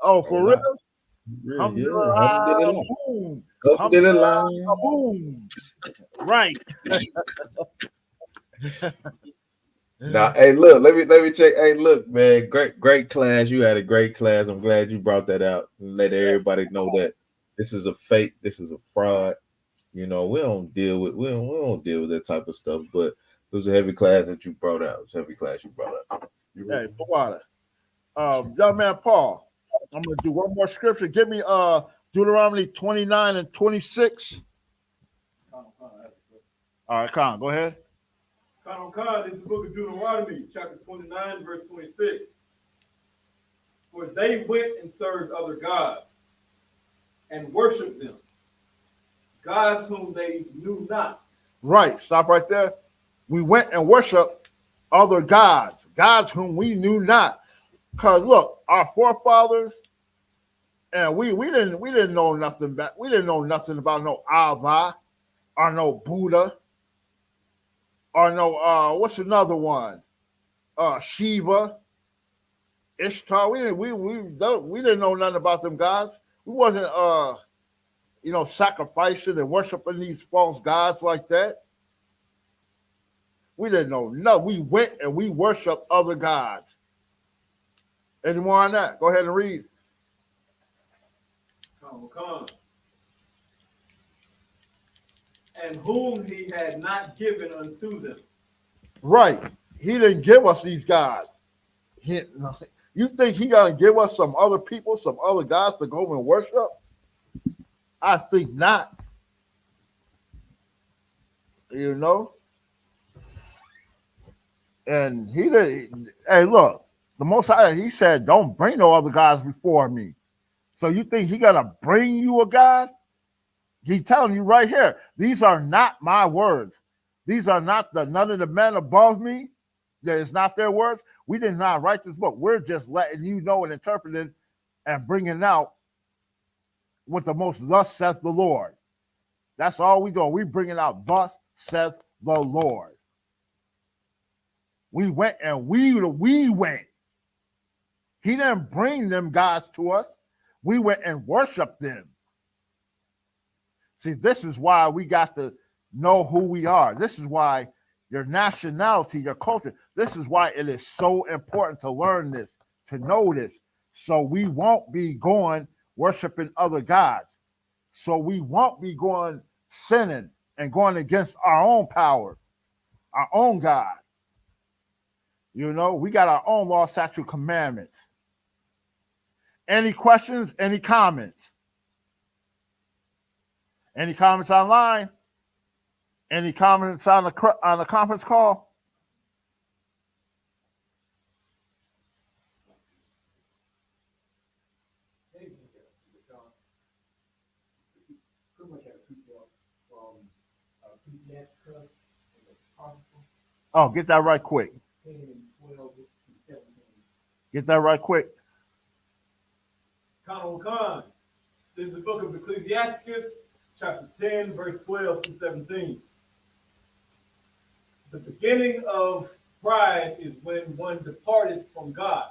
Oh, for real? Yeah, Alhamdulillah. Boom. Alhamdulillah. Alhamdulillah. Boom. Right. Now, hey, look, let me check. Hey, look, man, great class. You had a great class. I'm glad you brought that out and let everybody know that this is a fake, this is a fraud. You know, we don't deal with that type of stuff. But it was a heavy class that you brought out. Hey, for water. Young man Paul, I'm gonna do one more scripture. Give me Deuteronomy 29 and 26. All right, Khan, go ahead. Khan, this is the book of Deuteronomy, chapter 29, verse 26. For they went and served other gods and worshiped them, gods whom they knew not. Right, stop right there. We went and worshiped other gods, gods whom we knew not. Because look, our forefathers, and we didn't know nothing about, we didn't know nothing about no Allah or no Buddha or no what's another one? Shiva, Ishtar. We didn't know nothing about them gods. We wasn't sacrificing and worshiping these false gods like that. We didn't know. No, we went and we worshiped other gods. Any more on that? Go ahead and read. Come. And whom he had not given unto them. Right. He didn't give us these gods. You think he gonna give us some other people, some other gods to go and worship? I think not. You know? And he did. Hey, look, the Most High, he said, don't bring no other gods before me. So you think he gonna bring you a god? He's telling you right here, these are not my words. These are not none of the men above me. That is not their words. We did not write this book. We're just letting you know and interpreting and bringing out what the most thus saith the Lord. That's all we do. We bringing out thus saith the Lord. We went and we went. He didn't bring them gods to us. We went and worshiped them. See, this is why we got to know who we are. This is why your nationality, your culture, this is why it is so important to learn this, to know this, so we won't be going worshiping other gods. So we won't be going sinning and going against our own power, our own God. You know, we got our own law, statute, commandments. Any questions? Any comments? Any comments online? Any comments on the conference call? Oh, get that right quick. Get that right quick. Khan. This is the book of Ecclesiastes, chapter 10, verse 12 to 17. The beginning of pride is when one departed from God,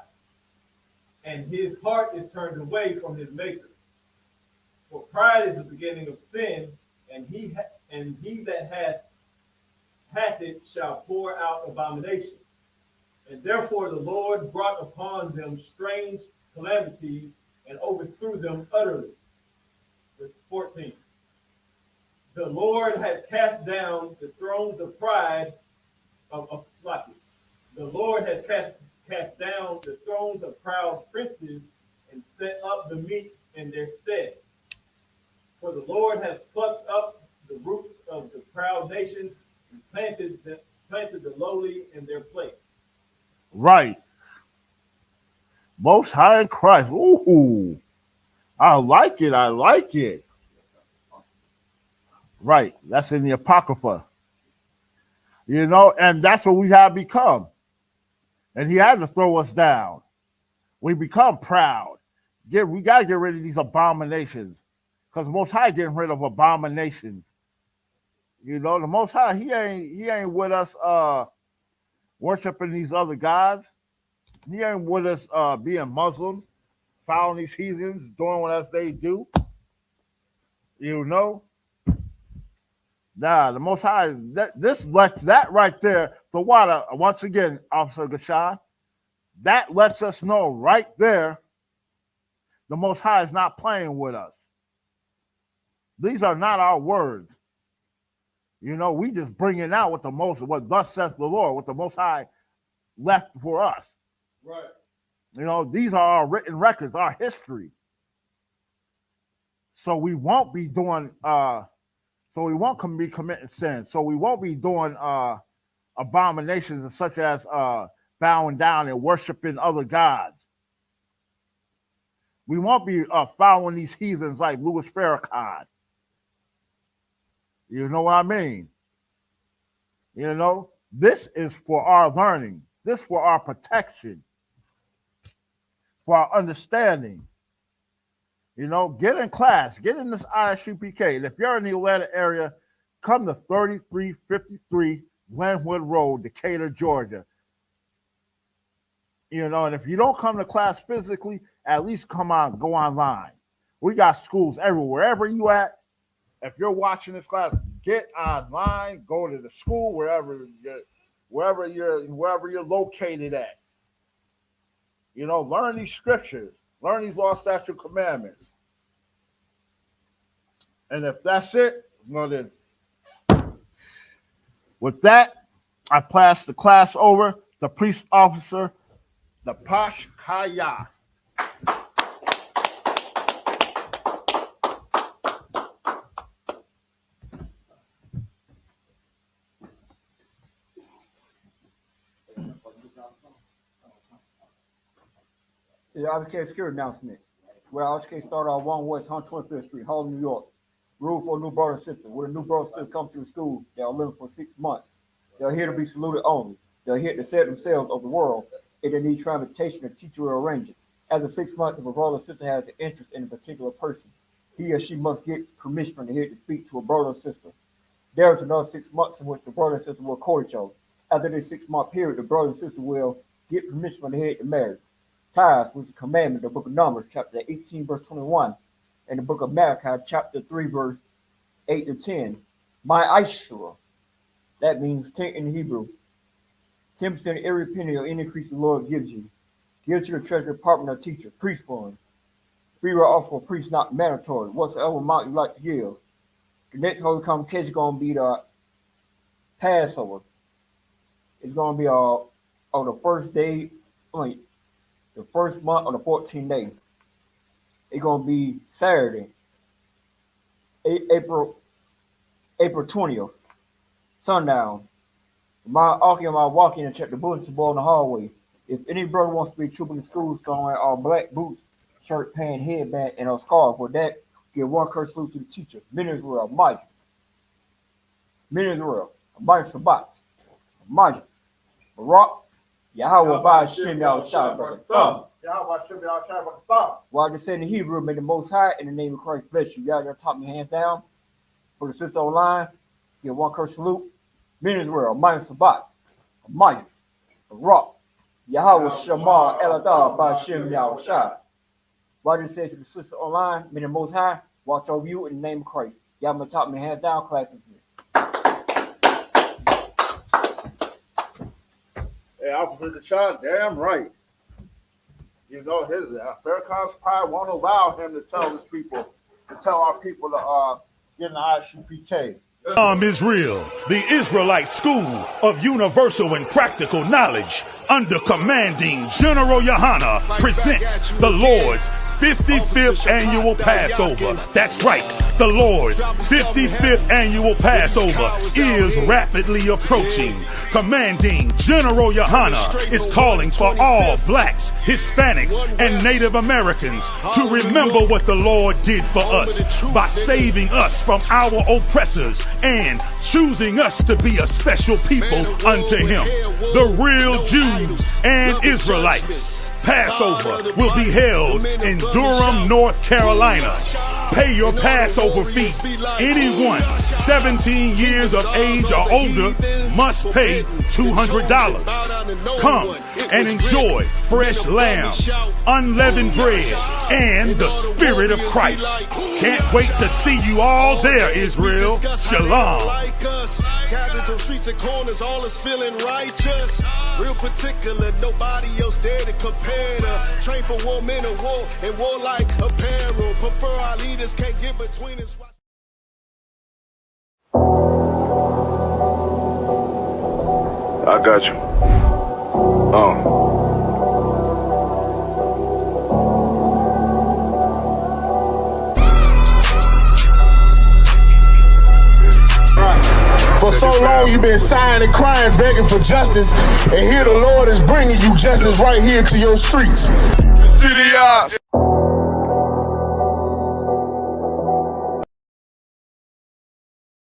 and his heart is turned away from his maker. For pride is the beginning of sin, and he that hath it shall pour out abomination. And therefore the Lord brought upon them strange calamities and overthrew them utterly. Verse 14. The Lord had cast down the thrones of pride of Slacky. The Lord has cast down the thrones of proud princes and set up the meek in their stead. For the Lord has plucked up the roots of the proud nations and planted the lowly in their place. Right. Most High in Christ. Ooh. I like it. Right. That's in the Apocrypha. You know, and that's what we have become. And he had to throw us down. We become proud. We gotta get rid of these abominations. Because the Most High getting rid of abominations. You know, the Most High, he ain't with us worshiping these other gods. He ain't with us being Muslim, following these heathens, doing what else they do. You know? Nah, the Most High, that right there, the water, once again, Officer Gashan, that lets us know right there the Most High is not playing with us. These are not our words. You know, we just bringing out what thus says the Lord, what the Most High left for us. Right. You know, these are our written records, our history. So we won't be doing, so we won't be committing sin. So we won't be doing abominations such as bowing down and worshiping other gods. We won't be following these heathens like Louis Farrakhan. You know what I mean? You know, this is for our learning. This is for our protection, for our understanding. You know, get in class, get in this I.S.U.P.K. And if you're in the Atlanta area, come to 3353 Glenwood Road, Decatur, Georgia. You know, and if you don't come to class physically, at least go online. We got schools everywhere. Wherever you at, if you're watching this class, get online, go to the school, wherever you're located at. You know, learn these scriptures, learn these law, statute, commandments. And if that's it, well then, with that, I pass the class over to Priest Officer the Posh Kaya. The I.S.U.P.K security announcements. Where I.S.U.P.K started on 1 West 125th Street, Harlem, New York. Rule for a new brother and sister. When a new brother and sister come to the school, they are living for 6 months. They're here to be saluted only. They're here to set themselves of the world. If they need transportation, a teacher will arrange it. After 6 months, if a brother or sister has an interest in a particular person, he or she must get permission from the head to speak to a brother or sister. There is another 6 months in which the brother and sister will court each other. After this 6 month period, the brother and sister will get permission from the head to marry. Tithes was a commandment, the book of Numbers, chapter 18, verse 21, and the book of Malachi, chapter 3, verse 8 to 10. My I.S.U.P.K, that means 10 in Hebrew. 10% of every penny or any increase the Lord gives you. Give to the treasury department or teacher, priest fund. Free will offer for priest not mandatory, whatsoever amount you like to give. The next Holy Convocation is going to be the Passover. It's going to be on the first day, the first month on the 14th day. It's going to be Saturday, April 20th, sundown. My walking and check the bulletin board in the hallway. If any brother wants to be trooping the school, it's going to wear all black boots, shirt, pant, headband, and a scarf. For that, give one curse salute to the teacher. Men Israel, Mike. Men Israel, Mike Sabbats, Mike, Barak, Yahweh by Shem Yahushua. While they say in the Hebrew, may the Most High in the name of Christ bless you. Y'all got top me hands down. For the sister online, give one curse salute. Men Israel, Mike Sabbats, Mike, Barak, Yahweh Shema Eladah by Shem Yahushua. While they say to the sister online, may the Most High watch over you in the name of Christ. Y'all gonna top me hands down, classes. Hey, Officer the child, damn right. You know, his Farrakhan's pride won't allow him to tell our people to get in the I.S.U.P.K. Israel, the Israelite School of Universal and Practical Knowledge, under commanding General Yahanna, presents the Lord's 55th annual Passover. That's right, the Lord's 55th annual Passover is rapidly approaching. Commanding General Yahanna is calling for all blacks, Hispanics, and Native Americans to remember what the Lord did for us by saving us from our oppressors and choosing us to be a special people unto him, the real Jews and Israelites. Passover will be held in Durham, North Carolina. Pay your Passover fee. Anyone 17 years of age or older must pay $200. Come and enjoy fresh lamb, unleavened bread, and the Spirit of Christ. Can't wait to see you all there, Israel. Shalom. Gathered on streets and corners, all is feeling righteous. Real particular, nobody else there to compare to. Train for war, men of war, and warlike apparel. Prefer our leaders, can't get between us. I got you. For so long you've been sighing and crying, begging for justice, and here the Lord is bringing you justice right here to your streets. City eyes.